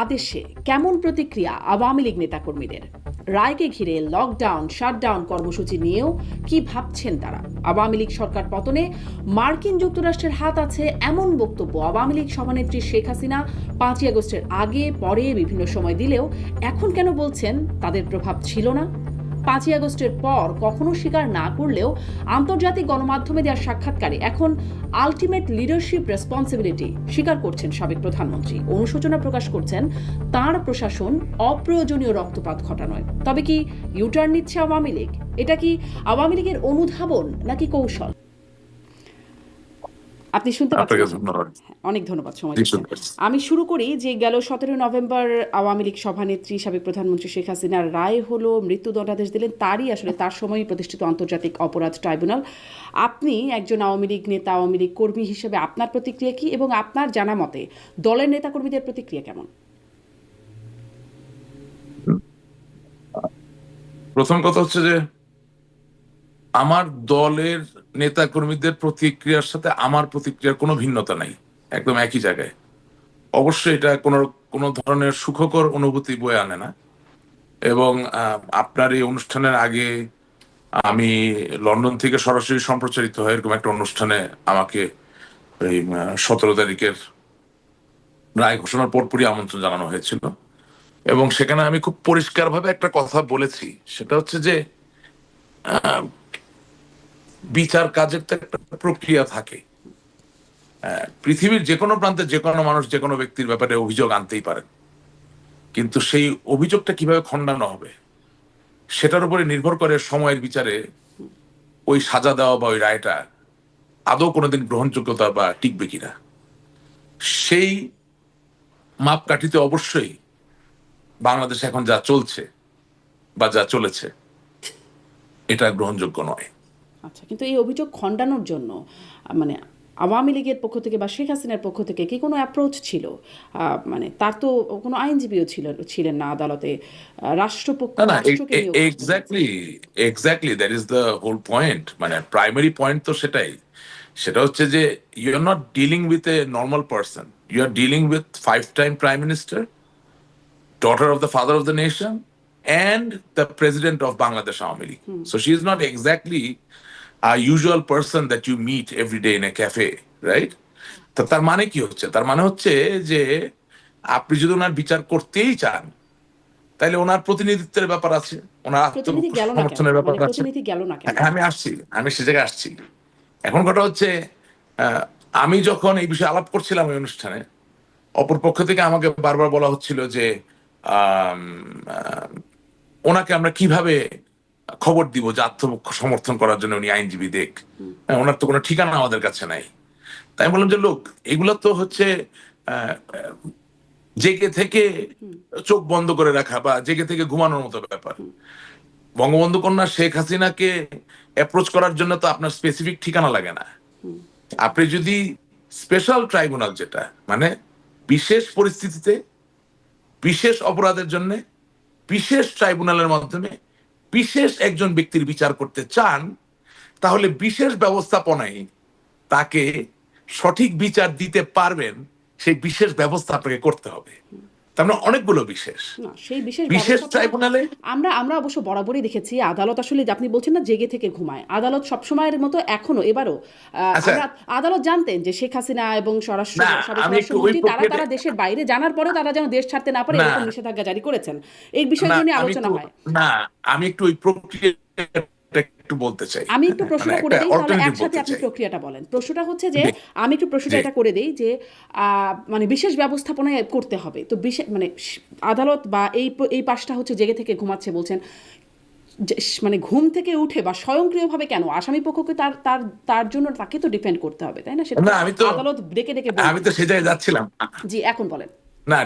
আদেশে কেমন প্রতিক্রিয়া আওয়ামী লীগ নেতাকর্মীদের? রায়কে ঘিরে লকডাউন শাটডাউন কর্মসূচি নিয়েও কি ভাবছেন তারা? আওয়ামী লীগ সরকার পতনে মার্কিন যুক্তরাষ্ট্রের হাত আছে এমন বক্তব্য আওয়ামী লীগ সভানেত্রী শেখ হাসিনা 5ই আগস্টের আগে পরে বিভিন্ন সময় দিলেও এখন কেন বলছেন তাদের প্রভাব ছিল না? 5ই আগস্টের পর কখনো স্বীকার না করলেও আন্তর্জাতিক গণমাধ্যমে দেওয়ার সাক্ষাৎকারে এখন আলটিমেট লিডারশিপ রেসপন্সিবিলিটি স্বীকার করছেন সাবেক প্রধানমন্ত্রী। অনুশোচনা প্রকাশ করছেন তার প্রশাসন অপ্রয়োজনীয় রক্তপাত ঘটানোয়। তবে কি ইউটার্ন নিচ্ছে আওয়ামী লীগ? এটা কি আওয়ামী লীগের অনুধাবন নাকি কৌশল? আপনি শুনতে পাচ্ছেন? অনেক ধন্যবাদ সময় দিচ্ছেন। আমি শুরু করি যে গেল 17 নভেম্বর আওয়ামী লীগ সভানেত্রী সাবেক প্রধানমন্ত্রী শেখ হাসিনার রায় হলো, মৃত্যুদণ্ডাদেশ দিলেন। তার সময়ই প্রতিষ্ঠিত আন্তর্জাতিক অপরাধ ট্রাইব্যুনাল। আপনি একজন আওয়ামী লীগ নেতা, আওয়ামী লীগ কর্মী হিসেবে আপনার প্রতিক্রিয়া কি, এবং আপনার জানা মতে দলের নেতাকর্মীদের প্রতিক্রিয়া কেমন? প্রথম কথা হচ্ছে যে আমার দলের নেতা কর্মীদের প্রতিক্রিয়ার সাথে আমার প্রতিক্রিয়ার কোনো ভিন্নতা নাই, একদম একই জায়গায়। অবশ্যই এটা কোনো ধরনের সুখকর অনুভূতি বয়ে আনে না। এবং আপনার এই অনুষ্ঠানের আগে আমি লন্ডন থেকে সরাসরি সম্প্রচারিত হয় এরকম একটা অনুষ্ঠানে আমাকে এই 17 তারিখের রায় ঘোষণার পরপরই আমন্ত্রণ জানানো হয়েছিল, এবং সেখানে আমি খুব পরিষ্কারভাবে একটা কথা বলেছি। সেটা হচ্ছে যে বিচার কাজের তো একটা প্রক্রিয়া থাকে। পৃথিবীর যে কোনো প্রান্তে যে কোনো মানুষ যে কোনো ব্যক্তির ব্যাপারে অভিযোগ আনতেই পারেন, কিন্তু সেই অভিযোগটা কিভাবে খণ্ডানো হবে সেটার উপরে নির্ভর করে সময়ের বিচারে ওই সাজা দেওয়া বা ওই রায়টা আদৌ কোনোদিন গ্রহণযোগ্যতা বা টিকবে কিনা। সেই মাপকাঠিতে অবশ্যই বাংলাদেশে এখন যা চলছে বা যা চলেছে এটা গ্রহণযোগ্য নয়। আচ্ছা, কিন্তু এই অভিযোগ খণ্ডানোর জন্য মানে আওয়ামী লীগের পক্ষ থেকে বা শেখ হাসিনার পক্ষ থেকে কি কোনো অ্যাপ্রোচ ছিল? মানে তার তো কোনো আইনজীবীও ছিলেন না আদালতে, রাষ্ট্রপক্ষ রাষ্ট্রকে নিয়োগ করতে। Exactly that is the whole point. মানে প্রাইমারি পয়েন্ট তো সেটাই। সেটা হচ্ছে যে you are not dealing with a normal person, you are dealing with 5 time prime minister, daughter of the father of the nation, and the president of Bangladesh Awami League. So she is not exactly a usual person that you meet every day in a cafe, right? তো তার মানে কি হচ্ছে? তার মানে হচ্ছে যে আপনি যদি ওনার বিচার করতেই চান তাহলে ওনার প্রতিনিধিত্বের ব্যাপার আছে, ওনার আত্মসমর্থনের ব্যাপার আছে। আমি সে জায়গায় আসছি। এখন কথা হচ্ছে আমি যখন এই বিষয়ে আলাপ করছিলাম ওই অনুষ্ঠানে, অপর পক্ষ থেকে আমাকে বারবার বলা হচ্ছিল যে ওনাকে আমরা কিভাবে খবর দিব যে আত্মসমর্থন করার জন্য উনি আইনজীবী দেখ, ওনার তো কোনো ঠিকানা আমাদের কাছে নাই। তাই বললাম যে লোক, এগুলো তো হচ্ছে জেগে থেকে চোখ বন্ধ করে রাখা বা জেগে থেকে ঘুমানোর মতো ব্যাপার। বঙ্গবন্ধু কন্যা শেখ হাসিনাকে অ্যাপ্রোচ করার জন্য তো আপনার স্পেসিফিক ঠিকানা লাগে না। আপনি যদি স্পেশাল ট্রাইব্যুনাল, যেটা মানে বিশেষ পরিস্থিতিতে বিশেষ অপরাধের জন্য বিশেষ ট্রাইব্যুনালের মাধ্যমে বিশেষ একজন ব্যক্তির বিচার করতে চান, তাহলে বিশেষ ব্যবস্থাপনায় তাকে সঠিক বিচার দিতে পারবেন, সেই বিশেষ ব্যবস্থা আপনাকে করতে হবে। তার মানে অনেকগুলো সেই বিশেষ ট্রাইব্যুনালে আমরা অবশ্য বরাবরই দেখেছি আদালত আসলে, আপনি বলছেন না জেগে থেকে ঘুমায়, আদালত সবসময়ের মতো এখনো এবারও আদালত জানতেন যে শেখ হাসিনা এবং স্বরাষ্ট্রমন্ত্রী তারা দেশের বাইরে, জানার পরেও তারা যেন দেশ ছাড়তে না পারে এরকম নিষেধাজ্ঞা জারি করেছেন। এই বিষয়গুলো নিয়ে আলোচনা হয় না। আমি একটু ওই প্রক্রিয়া একটু বলতে চাই। আমি একটু প্রশ্নটা করে দেই, তাহলে একসাথে আপনি প্রক্রিয়াটা বলেন। প্রশ্নটা হচ্ছে যে আমি একটু প্রশ্নটা এটা করে দেই যে মানে বিশেষ ব্যবস্থাপনায় করতে হবে তো মানে আদালত বা এই পাশটা হচ্ছে জেগে থেকে ঘুমাচ্ছে বলছেন, মানে ঘুম থেকে উঠে বা স্বয়ংক্রিয়ভাবে কেন আসামি পক্ষকে তার জন্য তাকে তো ডিফেন্ড করতে হবে, তাই না? সেটা আদালত ডেকে আমি তো সেই জায়গায় যাচ্ছিলাম। জি, এখন বলেন। না,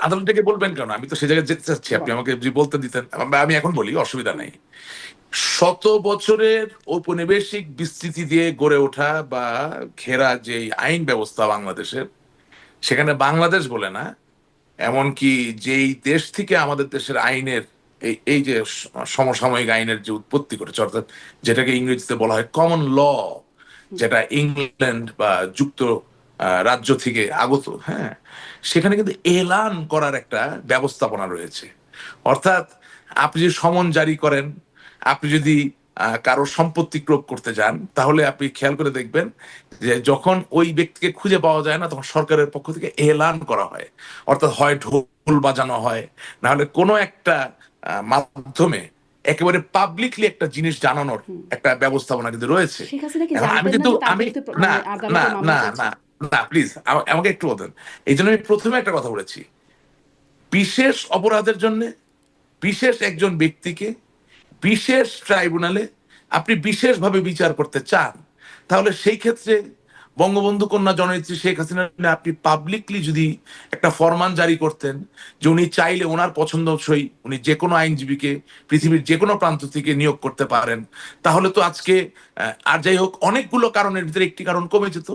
আদালত ডেকে বলবেন কেন? আমি তো সেই জায়গায় যেতে চাচ্ছি, আপনি আমাকে বলতে দিতেন। আমি এখন বলি, অসুবিধা নাই। 100 বছরের ঔপনিবেশিক বিস্তৃতি দিয়ে গড়ে ওঠা বা ঘেরা যে আইন ব্যবস্থা বাংলাদেশের, সেখানে বাংলাদেশ বলে না, এমনকি যেই দেশ থেকে আমাদের দেশের আইনের এই যে সমসাময়িক আইনের যে উৎপত্তি করেছে, অর্থাৎ যেটাকে ইংরেজিতে বলা হয় কমন ল, যেটা ইংল্যান্ড বা যুক্ত রাজ্য থেকে আগত, হ্যাঁ, সেখানে কিন্তু এলান করার একটা ব্যবস্থাপনা রয়েছে। অর্থাৎ আপনি যদি সমন জারি করেন, আপনি যদি কারো সম্পত্তি ক্রোধ করতে যান, তাহলে আপনি খেয়াল করে দেখবেন যে যখন ওই ব্যক্তিকে খুঁজে পাওয়া যায় না, তখন সরকারের পক্ষ থেকে এলান করা হয়। অর্থাৎ হয় ঢোল বাজানো হয়, না হলে কোনো একটা মাধ্যমে একেবারে পাবলিকলি একটা জিনিস জানানোর একটা ব্যবস্থাপনা কিন্তু রয়েছে। শেখ হাসিনা কি এখন আমি জানতেন না কিন্তু যে তার আমি বিরুদ্ধে না মানে না আদালতে মামলা না চলছে? না না প্লিজ আমাকে একটু বলেন। এই জন্য আমি প্রথমে একটা কথা বলেছি, বিশেষ অপরাধের জন্য বিশেষ একজন ব্যক্তিকে বিশেষ ট্রাইব্যুনালে আপনি বিশেষভাবে বিচার করতে চান, তাহলে সেই ক্ষেত্রে বঙ্গবন্ধু কন্যা জননেত্রী শেখ হাসিনা আপনি পাবলিকলি যদি একটা ফরমান জারি করতেন যে উনি চাইলে ওনার পছন্দসই উনি যে কোনো আইনজীবীকে পৃথিবীর যে কোনো প্রান্ত থেকে নিয়োগ করতে পারেন, তাহলে তো আজকে আর যাই হোক অনেকগুলো কারণের ভিতরে একটি কারণ কমে যেত।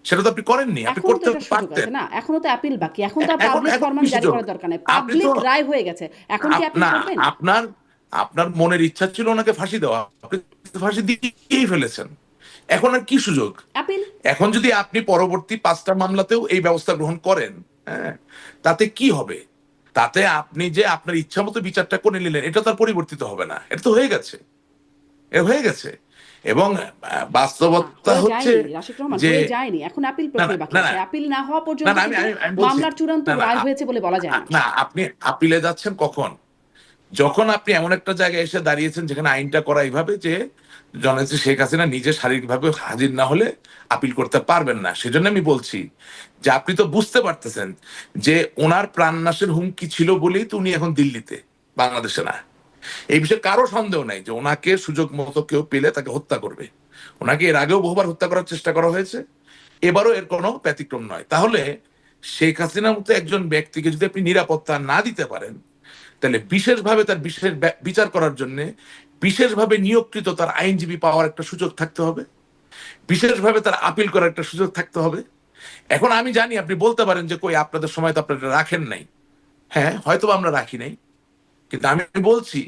সেটা তো আপনি করেননি, আপনি এখনো তো করতে এটা সুযোগ পারতেন। আছে না, এখনো তো অ্যাপিল বাকি, এখন তো এখন পাবলিক এখন ফরমান কি জারি সুযোগ? করার দরকার নেই, আপনি পাবলিক তো রায় হয়ে গেছে, এখন কি অ্যাপিল না, করবেন? আপনার আপনার মনের ইচ্ছা ছিল ওনাকে ফাঁসি দেওয়া, আপনি তো ফাঁসি দিয়েই ফেলেছেন। এখন আর কি সুযোগ? অ্যাপিল। এখন যদি আপনি পরবর্তী 5টা মামলাতেও এই ব্যবস্থা গ্রহণ করেন, হ্যাঁ, তাতে কি হবে? তাতে আপনি যে আপনার ইচ্ছা মতো বিচারটা করে নিলেন, এটা তো আর পরিবর্তিত হবে না, এটা তো হয়ে গেছে, এটা হয়ে গেছে। এবং না, বাস্তবতা হয়ে হচ্ছে যায়নি রাশিদ রহমান, যে হয়ে যায়নি, এখন অ্যাপিল না না প্রক্রিয়া বাকি না আছে, না অ্যাপিল না হওয়া না পর্যন্ত না, কিন্তু আমি বলছি মামলার চূড়ান্ত না না রায় হয়েছে বলে বলা যায় না। না, আপনি আপিলে যাচ্ছেন কখন? যখন আপনি এমন একটা জায়গায় এসে দাঁড়িয়েছেন যেখানে আইনটা করা এইভাবে যে জননেত্রী শেখ হাসিনা নিজে শারীরিকভাবে হাজির না হলে আপিল করতে পারবেন না। সেজন্য আমি বলছি যে আপনি তো বুঝতে পারতেছেন যে ওনার প্রাণনাশের হুমকি ছিল বলেই তো উনি এখন দিল্লিতে, বাংলাদেশে না। এই বিষয়ে কারো সন্দেহ নাই যে ওনাকে সুযোগ মতো কেউ পেলে তাকে হত্যা করবে। ওনাকে এর আগেও বহুবার হত্যা করার চেষ্টা করা হয়েছে, এবারও এর কোনো ব্যতিক্রম নয়। তাহলে শেখ হাসিনার মতো একজন ব্যক্তিকে যদি আপনি নিরাপত্তা না দিতে পারেন, তাহলে বিশেষভাবে তার বিশেষ বিচার করার জন্য বিশেষভাবে নিয়োগকৃত তার আইনজীবী পাওয়ার একটা সুযোগ থাকতে হবে, বিশেষভাবে তার আপিল করার একটা সুযোগ থাকতে হবে। এখন আমি জানি আপনি বলতে পারেন যে কই আপনাদের সময় তো আপনারা রাখেন নাই। হ্যাঁ, হয়তো আমরা রাখি নাই, কিন্তু আমি বলছি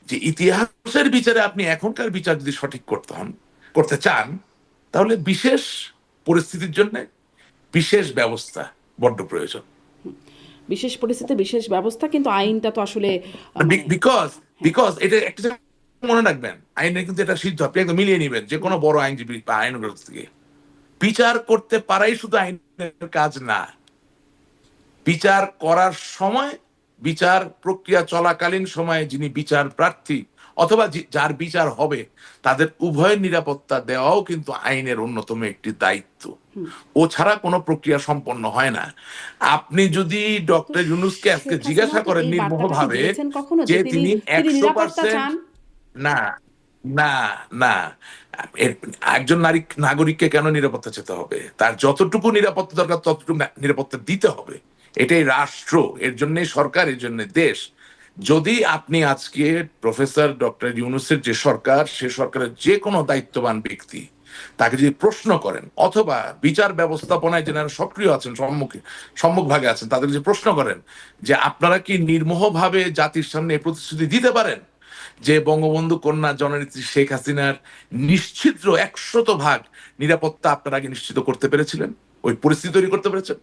যে ইতিহাসের বিচারে আপনি এখনকার বিচার যদি সঠিক করতে চান, তাহলে বিশেষ পরিস্থিতির জন্য বিশেষ ব্যবস্থা বড্ড প্রয়োজন। বিশেষ পরিস্থিতি বিশেষ ব্যবস্থা, কিন্তু আইনটা তো আসলে মানে বিকজ হ্যাঁ, বিকজ এটা একটা জিনিস মনে রাখবেন, আইনের কিন্তু এটা সিদ্ধ আপনি একদম মিলিয়ে নিবেন যে কোনো বড় আইনজীবী বা আইনজ্ঞ থেকে বিচার করতে পারাই শুধু আইনের কাজ না। বিচার করার সময়, বিচার প্রক্রিয়া চলাকালীন সময়ে যিনি বিচার প্রার্থী অথবা যার বিচার হবে, তাদের উভয়ের নিরাপত্তা দেওয়াও কিন্তু আইনের অন্যতম একটি দায়িত্ব। ও ছাড়া কোনো প্রক্রিয়া সম্পন্ন হয় না। আপনি যদি তো ডক্টর ইউনূসকে আজকে শেখ হাসিনা জিজ্ঞাসা তো করেন এই বার্তাটা কি নির্মোহভাবে দিয়েছেন কখনো যে যে তিনি তিনি তিনি নিরাপত্তা 100%, চান? না না না, একজন নাগরিককে কেন নিরাপত্তা চেতে হবে? তার যতটুকু নিরাপত্তা দরকার ততটুকু নিরাপত্তা দিতে হবে। এটাই রাষ্ট্র, এর জন্য সরকার, এর জন্য দেশ। যদি আপনি আজকে প্রফেসর ডক্টর ইউনূসের যে সরকার, সে সরকারের যে কোনো দায়িত্ববান ব্যক্তি তাকে যদি প্রশ্ন করেন, অথবা বিচার ব্যবস্থাপনায় যারা সক্রিয় আছেন, সম্মুখভাগে আছেন, তাদের যে প্রশ্ন করেন যে আপনারা কি নির্মোহভাবে জাতির সামনে এই প্রতিশ্রুতি দিতে পারেন যে বঙ্গবন্ধু কন্যা জননেত্রী শেখ হাসিনার নিশ্চিদ্র 100% নিরাপত্তা আপনারা আগে নিশ্চিত করতে পেরেছিলেন, ওই পরিস্থিতি তৈরি করতে পেরেছেন?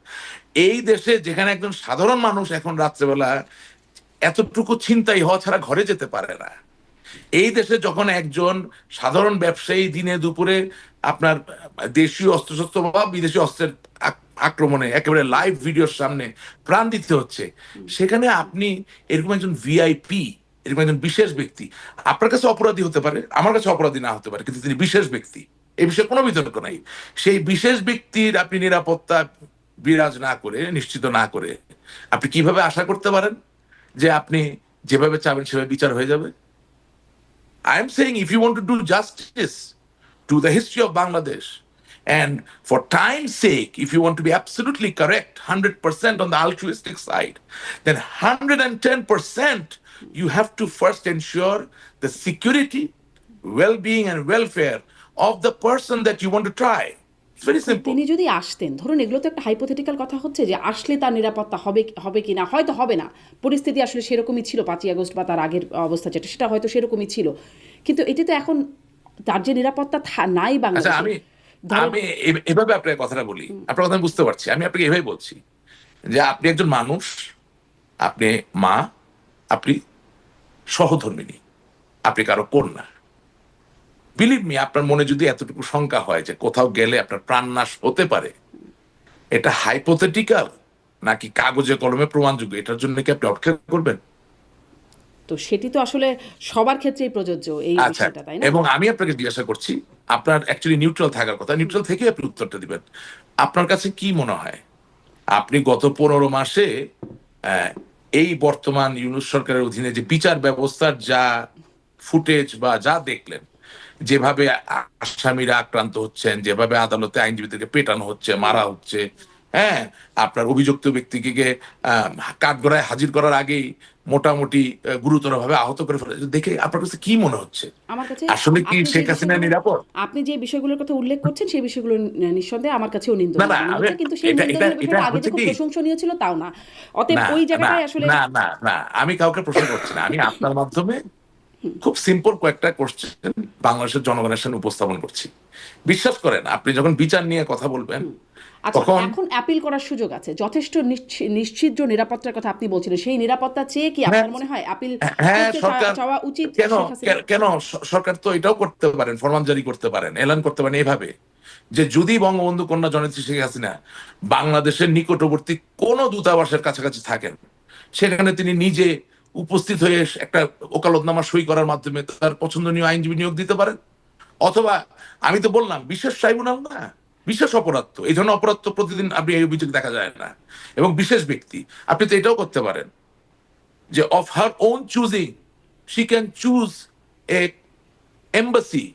এই দেশে যেখানে একজন সাধারণ মানুষ এখন রাত্রেবেলা এতটুকু ছিনতাই হওয়া ছাড়া ঘরে যেতে পারে না, এই দেশে যখন একজন সাধারণ ব্যবসায়ী দিনে দুপুরে আপনার দেশীয় অস্ত্রশস্ত্র বা বিদেশি অস্ত্রের আক্রমণে একেবারে লাইভ ভিডিওর সামনে প্রাণ দিতে হচ্ছে, সেখানে আপনি এরকম একজন ভিআইপি, এরকম একজন বিশেষ ব্যক্তি, আপনার কাছে অপরাধী হতে পারে, আমার কাছে অপরাধী না হতে পারে, কিন্তু তিনি বিশেষ ব্যক্তি, এই বিষয়ে কোনো বিতর্ক নাই। সেই বিশেষ ব্যক্তির আপনি নিরাপত্তা বিরাজ না করে, নিশ্চিত না করে, আপনি কিভাবে আশা করতে পারেন যে আপনি যেভাবে চাবেন সেভাবে বিচার হয়ে যাবে? I am saying if you want to do justice to the history of Bangladesh, and for time's sake, if you want to be absolutely correct, 100% on the altruistic side, then 110% you have to first ensure the security, well-being, and welfare of the person that you want to try. It's very simple. তিনি যদি আসতেন, ধরুন এগুলো তো একটা hypothetical কথা হচ্ছে যে আসলে তার নিরাপত্তা হবে হবে কি না, হয়তো হবে না, পরিস্থিতি আসলে সেরকমই ছিল 5ই আগস্ট বা তার আগের অবস্থা যেটা, সেটা হয়তো সেরকমই ছিল, কিন্তু এটি তো এখন তার যে নিরাপত্তা নাই আচ্ছা, বাংলাদেশে। আমি এভাবে আপনার কথাটা বলি, আপনার কথা আমি বুঝতে পারছি, আমি আপনাকে এভাবে বলছি যে আপনি একজন মানুষ, আপনি মা, আপনি সহধর্মিণী, আপনি কারো কন্যা। বিলিভ মি, আপনার মনে যদি এতটুকু শঙ্কা হয় যে কোথাও গেলে আপনার প্রাণনাশ হতে পারে, এটা হাইপোথেটিক্যাল নাকি কাগজে কলমে প্রমাণযোগ্য, এটার জন্য কি আপনি অপেক্ষা করবেন? তো সেটি তো আসলে সবার ক্ষেত্রেই প্রযোজ্য এই আচ্ছা, বিষয়টা, তাই না? এবং আমি আপনাকে জিজ্ঞাসা করছি, আপনার অ্যাকচুয়ালি নিউট্রাল থাকার কথা, নিউট্রাল থেকে আপনি উত্তরটা দিবেন। আপনার কাছে কি মনে হয় আপনি গত 15 মাসে আহ, এই বর্তমান ইউনূস সরকারের অধীনে যে বিচার ব্যবস্থার যা ফুটেজ বা যা দেখলেন, যেভাবে আসামিরা আক্রান্ত হচ্ছেন, যেভাবে আদালতে আইনজীবীদেরকে পেটানো হচ্ছে, মারা হচ্ছে, হ্যাঁ, আপনার অভিযুক্ত ব্যক্তিকে কাঠগড়ায় হাজির করার আগেই মোটামুটি গুরুতরভাবে আহত করে ফেলে, দেখে আপনার কাছে কি মনে হচ্ছে? আমার কাছে আসলে কি আপনি যে শেখ হাসিনা বিষয়গুলো নিরাপদ? আপনি যে বিষয়গুলোর কথা উল্লেখ করছেন সেই বিষয়গুলো নিঃসন্দেহে আমার কাছেও না নিন্দনীয় না, মনে আমি হচ্ছে, কিন্তু সেই এটা এটা নিন্দনীয় এটা বিষয়টা আগে যে হচ্ছে খুব কি, প্রশংসনীয় ছিল তাও না। অতএব না ওই না জায়গাটাই আসলে না না না, আমি কাউকে প্রশ্ন করছি না, আমি আপনার মাধ্যমে খুব সিম্পল কয়েকটা কোশ্চেন বাংলাদেশের জনগণের সামনে উপস্থাপন করছি। বিশ্বাস করেন, আপনি যখন বিচার নিয়ে কথা বলবেন আচ্ছা, তখন, এখন অ্যাপিল করার সুযোগ আছে, যথেষ্ট নিশ্চিত নিরাপত্তার কথা আপনি বলছিলেন, সেই নিরাপত্তা চেয়ে কি হ্যাঁ আপনার মনে হয় অ্যাপিল হ্যাঁ, করতে সরকার চাওয়া উচিত কেন শেখ হাসিনা? কেন সরকার তো এটাও করতে পারেন, ফরমান জারি করতে পারেন, এলান করতে পারেন এভাবে যে যদি বঙ্গবন্ধু কন্যা জননেত্রী শেখ হাসিনা বাংলাদেশের নিকটবর্তী কোন দূতাবাসের কাছাকাছি থাকেন, সেখানে তিনি নিজে উপস্থিত হয়ে একটা ওকালতনামা সই করার মাধ্যমে তার পছন্দনীয় আইনজীবী নিয়োগ দিতে পারেন। অথবা আমি তো বললাম বিশেষ ট্রাইব্যুনাল না, বিশেষ অপরাধ, তো এই ধরনের অপরাধ তো প্রতিদিন আপনি এই অভিযোগ দেখা যায় না, এবং বিশেষ ব্যক্তি, আপনি তো এটাও করতে পারেন যে of her own choosing she can choose a embassy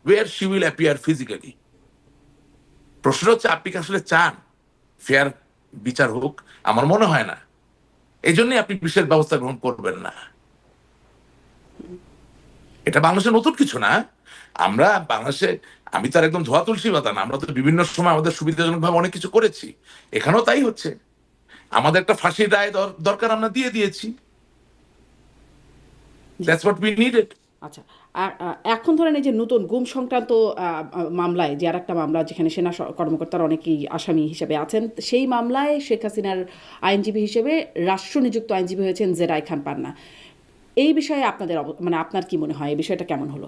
where she will appear physically. প্রশ্ন হচ্ছে আপনি কি আসলে চান ফেয়ার বিচার হোক? আমার মনে হয় না, এই জন্যই আপনি বিশেষ ব্যবস্থা গ্রহণ করবেন না। এটা বাংলাদেশে নতুন কিছু না। আমরা বাংলাদেশে, আমি তো আর একদম ধোয়া তুলসী পাতা না, আমরা তো বিভিন্ন সময় আমাদের সুবিধাজনক ভাবে অনেক কিছু করেছি, এখানেও তাই হচ্ছে। আমাদের একটা ফাঁসির রায় দরকার, আমরা দিয়ে দিয়েছি। That's what we needed. আচ্ছা, এখন ধরেন এই যে নতুন গুম সংক্রান্ত মামলায়, যে আরেকটা মামলা যেখানে সেনা কর্মকর্তার অনেকেই আসামি হিসেবে আছেন, সেই মামলায় শেখ হাসিনার আইনজীবী হিসেবে রাষ্ট্রনিযুক্ত আইনজীবী হয়েছেন জেরাই খান পান্না। এই বিষয়ে আপনাদের মানে আপনার কি মনে হয়, এই বিষয়টা কেমন হলো?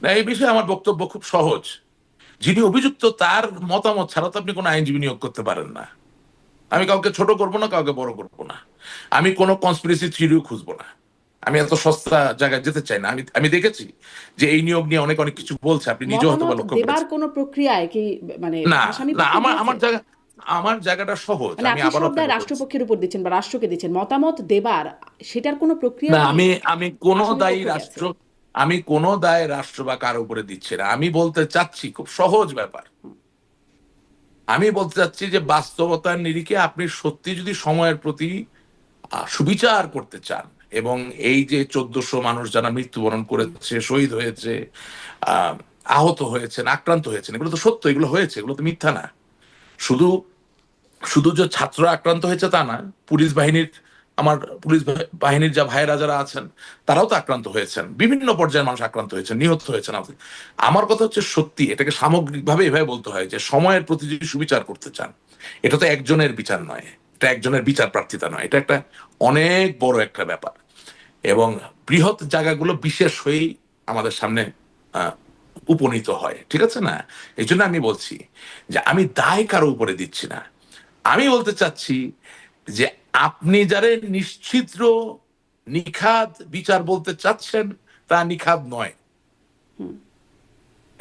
না, এই বিষয়ে আমার বক্তব্য খুব সহজ। যিনি অভিযুক্ত তার মতামত ছাড়া তো আপনি কোনো আইনজীবী নিয়োগ করতে পারেন না। আমি কাউকে ছোট করবো না, কাউকে বড় করবো না, আমি কোনো কনস্পিরেসি থিওরিও খুঁজবো না, আমি এত সস্তা জায়গায় যেতে চাই না। আমি দেখেছি যে এই নিয়োগ নিয়ে অনেক অনেক কিছু বলছে, আপনি নিজেও হয়তো মতামত লক্ষ্য দেবার করেছেন। কোনো প্রক্রিয়ায় কি মানে না আসামি না, পক্ষ আমার দিয়েছে? আমার জায়গা, আমার জায়গাটা সহজ, মানে আমি আপনি আবার সব দায় আপনাকে বলছি। রাষ্ট্রপক্ষের উপর দিচ্ছেন বা রাষ্ট্রকে দিচ্ছেন, মতামত দেবার সেটার কোনো প্রক্রিয়া না, কি আমি কোনো আসামি দায়ী পক্ষকে আছে? রাষ্ট্র, আমি কোনো দায় রাষ্ট্র বা কারো উপরে দিচ্ছি না। আমি বলতে চাচ্ছি খুব সহজ ব্যাপার, আমি বলতে চাচ্ছি যে বাস্তবতার নিরিখে আপনি সত্যি যদি সময়ের প্রতি সুবিচার করতে চান, এবং এই যে 1400 মানুষ যারা মৃত্যুবরণ করেছে, শহীদ হয়েছে, আহ আহত হয়েছেন, আক্রান্ত হয়েছেন, এগুলো তো সত্য, এগুলো হয়েছে, এগুলো তো মিথ্যা না। শুধু শুধু যে ছাত্ররা আক্রান্ত হয়েছে তা না, পুলিশ বাহিনীর, আমার পুলিশ বাহিনীর যা ভাইয়েরা যারা আছেন তারাও তো আক্রান্ত হয়েছেন, বিভিন্ন পর্যায়ের মানুষ আক্রান্ত হয়েছেন, নিহত হয়েছেন। আমার কথা হচ্ছে সত্যি এটাকে সামগ্রিকভাবে এভাবে বলতে হয় যে সময়ের প্রতি যদি সুবিচার করতে চান, এটা তো একজনের বিচার নয়, এটা একজনের বিচার প্রার্থিতা নয়, এটা একটা অনেক বড় একটা ব্যাপার, এবং বৃহৎ জায়গাগুলো বিশেষ হয়েই আমাদের সামনে আহ, উপনীত হয়, ঠিক আছে না? এই জন্য আমি বলছি যে আমি দায় কারো উপরে দিচ্ছি না, আমি বলতে চাচ্ছি যে আপনি যারা নিশ্চিদ্র নিখাদ বিচার বলতে চাচ্ছেন তা নিখাদ নয়,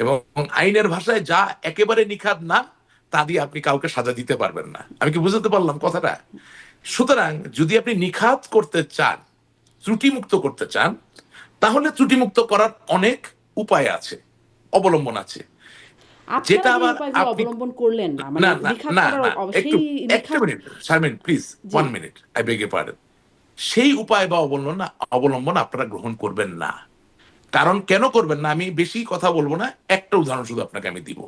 এবং আইনের ভাষায় যা একেবারে নিখাদ না তা দিয়ে আপনি কাউকে সাজা দিতে পারবেন না। আমি কি বুঝতে পারলাম কথাটা? সুতরাং যদি আপনি নিখাত করতে চান, ত্রুটিমুক্ত করতে চান, তাহলে ত্রুটিমুক্ত করার অনেক উপায় আছে, অবলম্বন আছে। আপনারা যেটা যে আবার উপায়গুলো আপনি, অবলম্বন করলেন না, মানে না না নিখাত না করার না, একটু সেই একটা Nikhat. Minute Sharmin, please ji. 1 minute, I beg you pardon. সেই উপায় বা অবলম্বন আপনারা গ্রহণ করবেন না। কারণ কেন করবেন না, আমি বেশি কথা বলবো না, একটা উদাহরণ শুধু আপনাকে আমি দিব।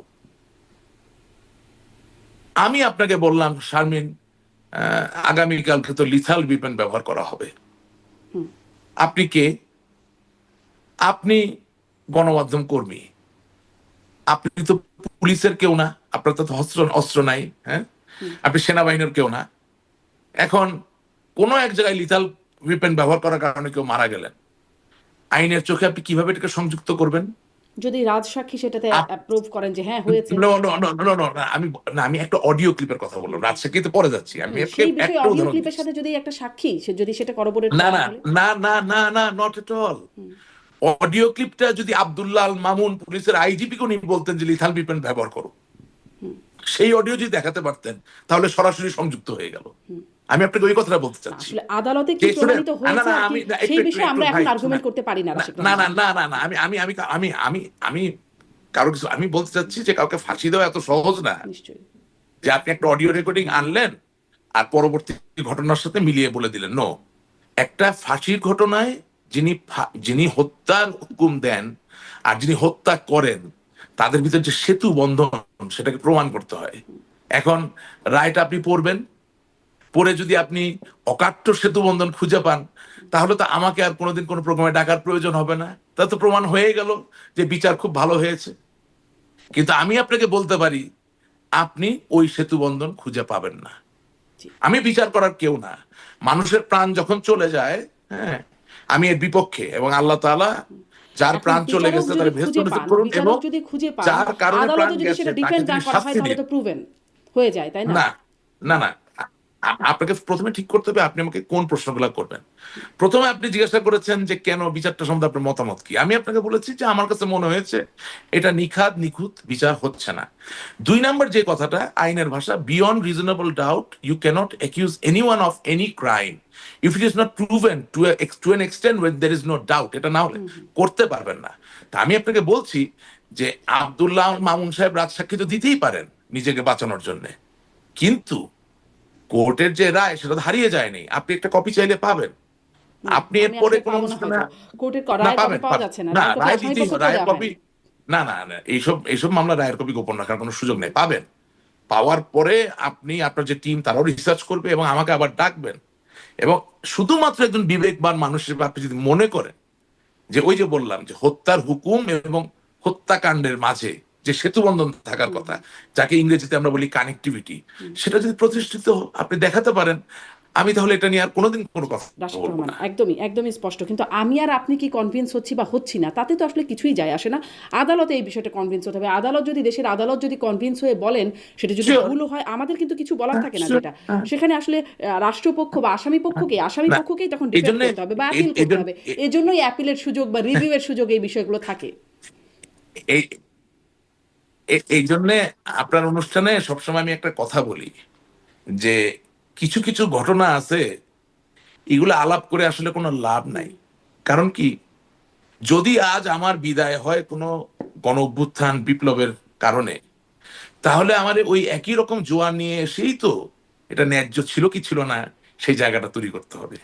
আমি আপনাকে বললাম শারমিন, আগামীকালকে তো লিথাল উইপন ব্যবহার করা হবে। আপনি কে? আপনি গণমাধ্যম কর্মী, আপনি তো পুলিশের কেউ না, আপনার তো অস্ত্র অস্ত্র নাই, হ্যাঁ? আপনি সেনাবাহিনীর কেউ না। এখন কোনো এক জায়গায় লিথাল উইপেন ব্যবহার করার কারণে কেউ মারা গেলেন, আইনের চোখে আপনি কিভাবে এটাকে সংযুক্ত করবেন? যদি রাজসাক্ষী সেটাতে আপ- অ্যাপ্রুভ করেন যে হ্যাঁ হয়েছে, No, no, no, no, no, no, না, আমি একটা অডিও ক্লিপের কথা বললাম, রাজশাহীতে পরে যাচ্ছি, আমি সেই বিষয়ে একটা অডিও উদাহরণ ক্লিপের দিচ্ছি। সাথে যদি একটা সাক্ষী সে যদি সেটা করবোরেট না করে না তাহলে না না না না, নট এট অল। অডিও ক্লিপটা যদি আব্দুল্লাহ আল মামুন পুলিশের আইজিপি কে উনি বলতেন যে লিথাল উইপেন ব্যবহার করো, সেই অডিও যদি দেখাতে পারতেন তাহলে সরাসরি সংযুক্ত হয়ে গেল। আমি আপনাকে ওই কথাটা বলতে চাচ্ছি। আসলে আদালতে কি যে শুনে- প্রমাণিত না, হয়েছে না, আর কি আমি- না, সেই একটু- বিষয়ে একটু, আমরা ভাই, এখন আর্গুমেন্ট শোনেন। করতে পারি না না রাশিদ না রহমান। না না না, আমি কারো কিছু আমি বলতে চাচ্ছি যে কাউকে ফাঁসি দেওয়া এত সহজ না নিশ্চয়ই যে আপনি একটা অডিও রেকর্ডিং আনলেন আর পরবর্তী ঘটনার সাথে মিলিয়ে বলে দিলেন। নো, একটা ফাঁসির ঘটনায় যিনি হত্যার হুকুম দেন আর যিনি হত্যা করেন তাদের ভিতরে যে সেতু বন্ধন সেটাকে প্রমাণ করতে হয়। এখন রায়টা আপনি পড়বেন, পরে যদি আপনি অকাট্য সেতু বন্ধন খুঁজে পান তাহলে তো আমাকে আর কোনোদিন কোনো প্রোগ্রামে ডাকার প্রয়োজন হবে না, তা তো প্রমাণ হয়ে গেল যে বিচার খুব ভালো হয়েছে। কিন্তু আমি আপনাকে বলতে পারি আপনি ওই সেতু বন্ধন খুঁজে পাবেন না। জি। আমি বিচার করার কেউ না। মানুষের প্রাণ যখন চলে যায়, হ্যাঁ, আমি এর বিপক্ষে, এবং আল্লাহ তাআলা যার এখন প্রাণ চলে বিচারক গেছে যদি তার ভেস্ত খুঁজে নসিব পান, করুন, এবং বিচারক যদি খুঁজে পান, যার কারণে প্রাণ আদালতে যদি গেছে সেটা তাকে ডিফেন্ড না তিনি করা হয় শাস্তি তাহলে দিন। তো প্রুভেন হয়ে যায়, তাই না? না না না, আপনাকে প্রথমে ঠিক করতে হবে আপনি আমাকে কোন প্রশ্নগুলো করবেন। প্রথমে আপনি জিজ্ঞাসা করেছেন যে কেন বিচারটা সম্বন্ধে আপনার মতামত কি। আমি আপনাকে বলেছি যে আমার কাছে মনে হয়েছে এটা নিখাদ নিখুঁত বিচার হচ্ছে না। 2 নাম্বার যে কথাটা, আইনের ভাষা, beyond reasonable doubt you cannot accuse anyone of any crime if it is not proven to an extent when there is no doubt. এটা না হলে করতে পারবেন না। তা আমি আপনাকে বলছি যে আব্দুল্লাহ মামুন সাহেব রাজসাক্ষী তো দিতেই পারেন নিজেকে বাঁচানোর জন্য, কিন্তু কোর্টের যে রায় সেটা তো হারিয়ে যায়নি। আপনি একটা কপি চাইলে পাবেন। আপনি আমি এরপরে আসলে কোনো পাবো না হয়তো, কোর্টের না রায়ের কপি পাবেন পাওয়া যাচ্ছে না, না, রায়ের কপি রায় আসামি দিতেই পক্ষকেও রায়ের দেওয়া কপি, হয়নি। না না না, এইসব মামলা রায়ের কপি গোপন রাখার কোনো সুযোগ নেই। পাবেন, পাওয়ার পরে আপনি আপনার যে টিম তারাও রিসার্চ করবে এবং আমাকে আবার ডাকবেন। এবং শুধুমাত্র একজন বিবেকবান মানুষ হিসেবে আপনি যদি মনে করেন যে ওই যে বললাম যে হত্যার হুকুম এবং হত্যাকাণ্ডের মাঝে যে সেতু বন্ধন থাকার কথা, যাকে ইংরেজিতে আমরা বলি কানেক্টিভিটি, সেটা যদি প্রতিষ্ঠিত আপনি দেখাতে পারেন, আমি তাহলে এটা নিয়ে আর কোনোদিন কোনো কথা রাশিদ বলবো রহমান না। একদমই একদমই স্পষ্ট, কিন্তু আমি আর আপনি কি কনভিন্স হচ্ছি বা হচ্ছি না তাতে তো আসলে কিছুই যায় আসে না। আদালতে এই বিষয়টা কনভিন্স হতে হবে। আদালত যদি, দেশের আদালত যদি কনভিন্স হয়ে বলেন, সেটা যদি Sure. ভুল হয় আমাদের কিন্তু কিছু বলার থাকে না, Sure. যেটা সেখানে আসলে রাষ্ট্রপক্ষ বা আসামি না, পক্ষকেই তখন এই ডিফেন্ড জন্যে করতে হবে বা অ্যাপিল করতে হবে। এজন্যই অ্যাপিলের সুযোগ বা রিভিউয়ের সুযোগ এই বিষয়গুলো থাকে। এই এই জন্যে আপনার অনুষ্ঠানে সবসময় আমি একটা কথা বলি যে কিছু কিছু ঘটনা আছে এগুলো আলাপ করে আসলে কোনো লাভ নাই। কারণ কি, যদি আজ আমার বিদায় হয় কোনো গণ অভ্যুত্থান বিপ্লবের কারণে, তাহলে আমার ওই একই রকম জোয়ার নিয়ে এসেই তো এটা ন্যায্য ছিল কি ছিল না সেই জায়গাটা তৈরি করতে হবে।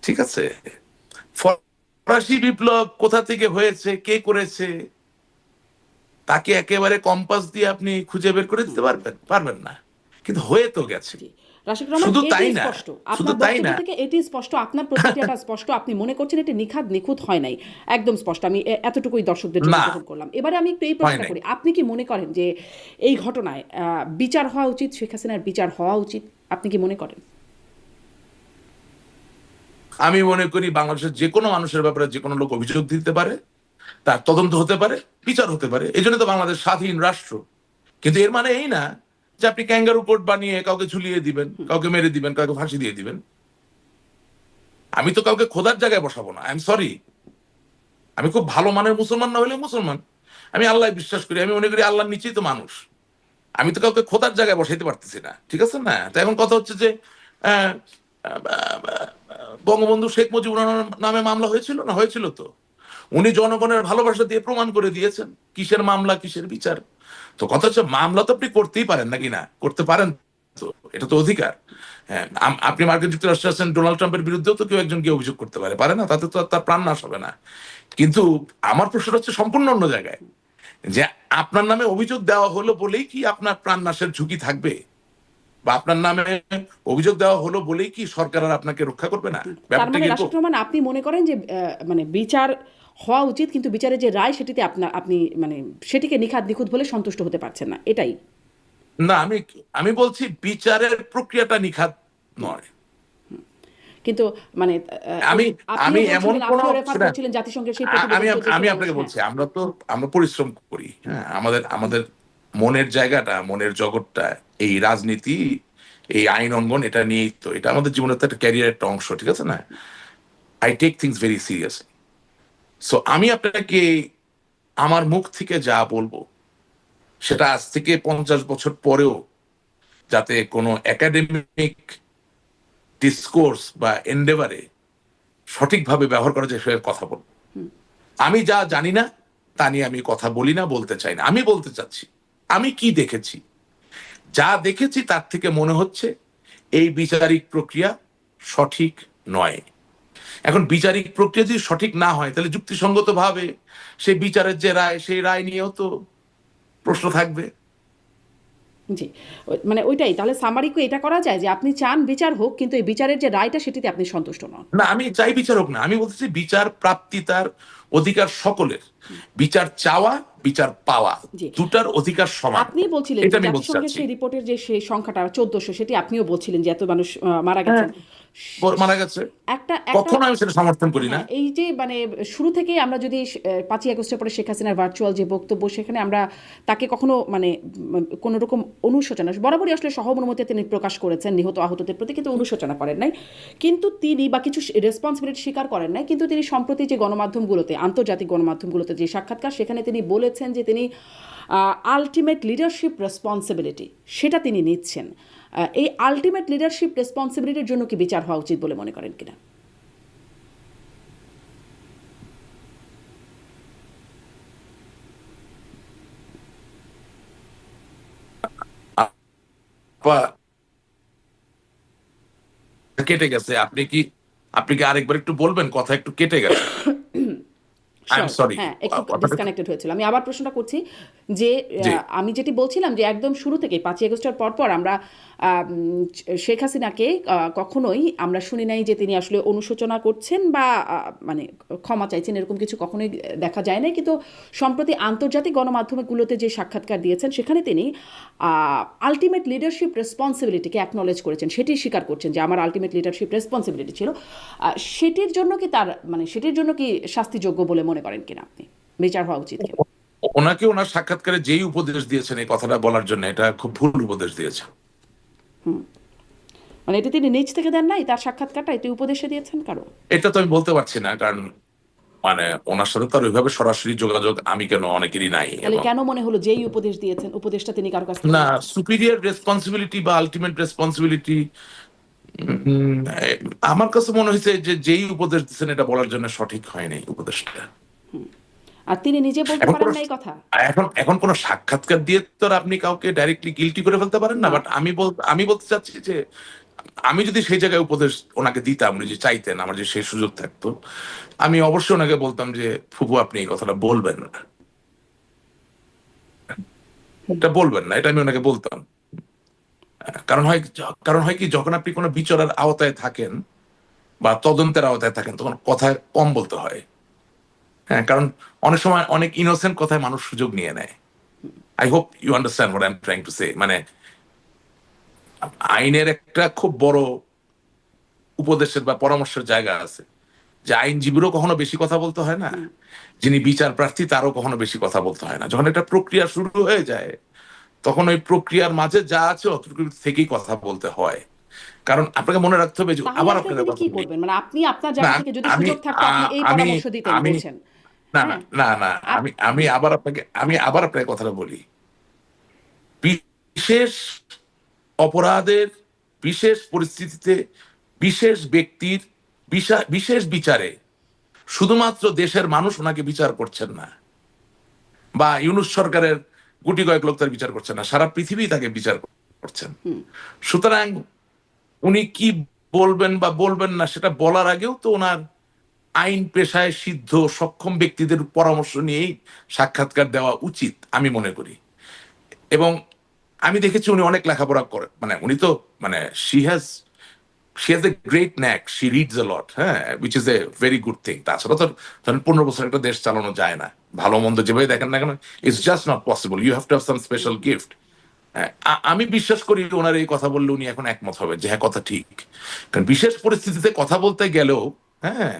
ঠিক আছে, ফরাসি বিপ্লব কোথা থেকে হয়েছে, কে করেছে, তাকে একেবারে কম্পাস দিয়ে আপনি খুঁজে বের করে দিতে পারবেন না, কিন্তু হয়ে তো গেছে। জি, রাশিদ রহমান, শুধু তাই এটি না, স্পষ্ট শুধু আপনার তাই বক্তব্য না, থেকে, এটি স্পষ্ট আপনার প্রতিক্রিয়াটা স্পষ্ট, আপনি মনে করছেন এটি নিখাদ নিখুঁত হয় নাই, একদম স্পষ্ট। আমি এতটুকুই দর্শকদের জন্য না গ্রহণ করলাম। এবারে আমি একটু এই হয় প্রশ্নটা নাই। করি, আপনি কি মনে করেন যে এই ঘটনায় বিচার হওয়া উচিত, শেখ হাসিনার বিচার হওয়া উচিত, আপনি কি মনে করেন? আমি মনে করি বাংলাদেশের যে কোনো মানুষের ব্যাপারে যে কোনো লোক অভিযোগ দিতে পারে, তার তদন্ত হতে পারে, বিচার হতে পারে। এই জন্য তো বাংলাদেশ স্বাধীন রাষ্ট্র। কিন্তু এর মানে এই না যে আপনি ক্যাঙ্গারু কোর্ট বানিয়ে কাউকে ঝুলিয়ে দিবেন, কাউকে মেরে দিবেন, কাউকে ফাঁসি দিয়ে দিবেন। আমি তো কাউকে খোদার জায়গায় বসাবো না, আই এম সরি। আমি খুব ভালো মানের মুসলমান না হলে মুসলমান, আমি আল্লাহ বিশ্বাস করি, আমি মনে করি আল্লাহর নিচেই তো মানুষ। আমি তো কাউকে খোদার জায়গায় বসাইতে পারতেছি না, ঠিক আছে না? তো এখন কথা হচ্ছে যে আহ, বঙ্গবন্ধু শেখ মুজিবুর রহমানের নামে মামলা হয়েছিল না, হয়েছিল তো। উনি জনগণের ভালোবাসা দিয়ে প্রমাণ করে দিয়েছেন কিসের মামলা কিসের বিচার। তো কথা হচ্ছে মামলা তো আপনি করতেই পারেন নাকি না, করতে পারেন তো, এটা তো অধিকার। হ্যাঁ, আপনি মার্কিন যুক্তরাষ্ট্রে আছেন, ডোনাল্ড ট্রাম্পের বিরুদ্ধেও তো কেউ একজন গিয়ে অভিযোগ করতে পারে না? তাতে তো আর তার প্রাণ নাশ হবে না। কিন্তু আমার প্রশ্নটা হচ্ছে সম্পূর্ণ অন্য জায়গায়, যে আপনার নামে অভিযোগ দেওয়া হলো বলেই কি আপনার প্রাণ নাশের ঝুঁকি থাকবে, বা আপনার নামে অভিযোগ দেওয়া হলো বলেই কি সরকার আর আপনাকে রক্ষা করবে না? তার ব্যাপারটা মানে কি এরকম? রাশিদ রহমান, আপনি মনে করেন যে মানে বিচার হওয়া উচিত, কিন্তু বিচারের যে রায় সেটিতে আপনি মানে সেটিকে নিখাদ নিখুঁত বলে সন্তুষ্ট হতে পারছেন না, এটাই? না, আমি বলছি বিচারের প্রক্রিয়াটা নিখাত নয়। কিন্তু মানে আমি আপনিও আমি এমন বলছিলেন, কোন আপনিও রেফার শুনেন, করছিলেন জাতিসংঘের সেই আমি প্রতিবেদন 14 আমি ষোলো। আপনাকে হ্যাঁ। বলছি, আমরা পরিশ্রম করি, হ্যাঁ, আমাদের মনের জায়গাটা, মনের জগৎটা এই রাজনীতি, এই আইন অঙ্গন, এটা নিয়েই তো, এটা আমাদের জীবনের তো একটা ক্যারিয়ার, একটা অংশ, ঠিক আছে না? I take things very serious. So আমি আপনাকে আমার মুখ থেকে যা বলবো সেটা আজ থেকে 50 বছর পরেও যাতে কোনো একাডেমিক ডিসকোর্স বা এন্ডেভারে সঠিকভাবে ব্যবহার করা যায় সেভাবে কথা বলবো। আমি যা জানি না তা নিয়ে আমি কথা বলি না, বলতে চাই না। আমি বলতে চাচ্ছি আমি কি দেখেছি, যা দেখেছি তার থেকে মনে হচ্ছে এই বিচারিক প্রক্রিয়া সঠিক নয়। এখন বিচারিক প্রক্রিয়া যদি সঠিক না হয় তাহলে যুক্তিসঙ্গত ভাবে সেই বিচারের যে রায়, সেই রায় নিয়েও তো প্রশ্ন থাকবে। জি, মানে ওইটাই তাহলে সামারিকে এটা করা যায় যে আপনি চান বিচার হোক, কিন্তু এই বিচারের যে রায়টা সেটিতে আপনি সন্তুষ্ট নন। না, আমি চাই বিচার হোক না, আমি বলতেছি বিচার প্রাপ্তি তার অধিকার সকলের। বিচার চাওয়া, বিচার পাওয়া, জি, দুটার অধিকার সমান। আপনি বলছিলেন এটা যে আমি বলতে জাতিসংঘের চাচ্ছি। সেই রিপোর্টের যে সেই সংখ্যাটা 1400, সেটি আপনিও বলছিলেন যে এত মানুষ মারা হ্যাঁ, গেছেন। মারা গেছে। একটা একটা কখনো আমি সেটা সমর্থন করি না। হ্যাঁ, এই যে মানে শুরু থেকেই আমরা যদি 5ই আগস্টের পরে শেখ হাসিনার ভার্চুয়াল যে বক্তব্য, সেখানে আমরা তাকে কখনো মানে কোনো রকম অনুশোচনা, বরাবরই আসলে সহানুভূতি তিনি প্রকাশ করেছেন নিহত আহতদের প্রতি, কিন্তু অনুশোচনা করেন নাই। কিন্তু তিনি বা কিছু রেসপন্সিবিলিটি স্বীকার করেন নাই। কিন্তু তিনি সম্প্রতি যে গণমাধ্যমগুলোতে, আন্তর্জাতিক গণমাধ্যমগুলোতে যে সাক্ষাৎকার, সেখানে তিনি বলেছেন যে তিনি আলটিমেট লিডারশিপ রেসপন্সিবিলিটি সেটা তিনি নিচ্ছেন। এই আলটিমেট লিডারশিপ রেসপন্সিবিলিটির জন্য কি বিচার হওয়া উচিত বলে মনে করেন কিনা? আপা, কেটে গেছে, আপনি কি আরেকবার একটু বলবেন? কথা একটু কেটে গেছে। I am sure, sorry. হ্যাঁ, একটু কথাটা একটু- ডিসকানেক্টেড হয়েছিল। আমি আবার প্রশ্নটা করছি যে জি। আমি যেটি বলছিলাম যে একদম শুরু থেকেই 5ই আগস্টের পরপর আমরা শেখ হাসিনাকে কখনোই আমরা শুনি নাই যে তিনি আসলে অনুশোচনা করছেন বা মানে ক্ষমা চাইছেন, এরকম কিছু কখনোই দেখা যায় নাই। কিন্তু সম্প্রতি আন্তর্জাতিক গণমাধ্যমগুলোতে যে সাক্ষাৎকার দিয়েছেন, সেখানে তিনি আলটিমেট লিডারশিপ রেসপন্সিবিলিটিকে অ্যাকনলেজ করেছেন, সেটি স্বীকার করছেন যে আমার আলটিমেট লিডারশিপ রেসপন্সিবিলিটি ছিল। সেটির জন্য কি তার মানে সেটির জন্য কি শাস্তিযোগ্য বলে মনে করেন কিনা আপনি? বিচার হওয়া উচিত কিনা? ওনাকে ওনার সাক্ষাৎকারে যেই উপদেশ দিয়েছেন এই কথাটা বলার জন্য, এটা খুব ভুল উপদেশ দিয়েছে। মানে এটা তিনি নিজ থেকে দেন নাই, তার সাক্ষাৎকারটা এটি উপদেশে দিয়েছেন কারো? এটা তো আমি বলতে পারছি না, কারণ মানে ওনার সাথে তো আর ওইভাবে সরাসরি যোগাযোগ আমি কেন, অনেকেরই নাই। তাহলে এবং কেন মনে হলো যেই উপদেশ দিয়েছেন, উপদেশটা তিনি কারো কাছ থেকে না, নিয়েছেন? সুপিরিয়র রেসপন্সিবিলিটি বা আলটিমেট রেসপন্সিবিলিটি, আমার কাছে মনে হয়েছে যে যেই উপদেশ দিচ্ছেন এটা বলার জন্য সঠিক হয়নি উপদেশটা। আর তিনি নিজে বলতে এখন পারেন কোন না এই কথা? এখন কোন সাক্ষাৎকার দিয়ে তো আর আপনি কাউকে ডাইরেক্টলি গিলটি করে ফেলতে পারেন না। না। বাট আমি বলতে চাচ্ছি যে আমি যদি সেই জায়গায় উপদেশ ওনাকে দিতাম, উনি যে চাইতেন, আমার যে সেই সুযোগ থাকতো, আমি অবশ্যই ওনাকে বলতাম যে ফুপু আপনি এই কথাটা বলবেন না, এটা বলবেন না, এটা আমি ওনাকে বলতাম। কারণ হয় কারণ হয় কি, যখন আপনি কোনো বিচারের আওতায় থাকেন বা তদন্তের আওতায় থাকেন তখন কথা কম বলতে হয়। হ্যাঁ, কারণ অনেক সময় অনেক ইনোসেন্ট কথায় মানুষ সুযোগ নিয়ে নেয়। I hope you understand what I am trying to say. মানে আইনের একটা খুব বড় উপদেশের বা পরামর্শের জায়গা আছে, যে আইনজীবীরও কখনো বেশি কথা বলতে হয় না, যিনি বিচার প্রার্থী তারও কখনো বেশি কথা বলতে হয় না। যখন একটা প্রক্রিয়া শুরু হয়ে যায় তখন ওই প্রক্রিয়ার মাঝে যা আছে অতটুকু থেকেই কথা বলতে হয়। কারণ আপনাকে মনে রাখতে হবে যে, তাহলে আবার আসলে আপনাকে তিনি কথা কি বলি, করবেন? মানে আপনি আপনার না জায়গা থেকে যদি আমি সুযোগ থাকতো আপনি এই আমি পরামর্শ দিতেন আমি বলছেন। না না হ্যাঁ। না না আপ আমি আবার আপনাকে কথাটা বলি। বিশেষ অপরাধের বিশেষ পরিস্থিতিতে বিশেষ ব্যক্তির বিশেষ বিচারে শুধুমাত্র দেশের মানুষ ওনাকে বিচার করছেন না, বা ইউনূস সরকারের গুটি কয়েক লোক তার বিচার করছেন না, সারা পৃথিবী তাকে বিচার করছেন। সুতরাং উনি কি বলবেন বা বলবেন না সেটা বলার আগেও তো ওনার আইন পেশায় সিদ্ধ সক্ষম ব্যক্তিদের পরামর্শ নিয়েই সাক্ষাৎকার দেওয়া উচিত আমি মনে করি। এবং আমি দেখেছি উনি অনেক লেখাপড়া করে, মানে উনি তো মানে she has a great knack, she reads a lot, হ্যাঁ, which is a very good thing. তাছাড়া তো ধরেন 15 বছর একটা দেশ চালানো যায় না, ভালো মন্দ যেভাবে দেখেন না কেন, it's just not possible, you have to have some special gift. আমি বিশ্বাস করি ওনার এই কথা বললে উনি এখন একমত হবে যে হ্যাঁ কথা ঠিক। কারণ বিশেষ পরিস্থিতিতে কথা বলতে গেলেও হ্যাঁ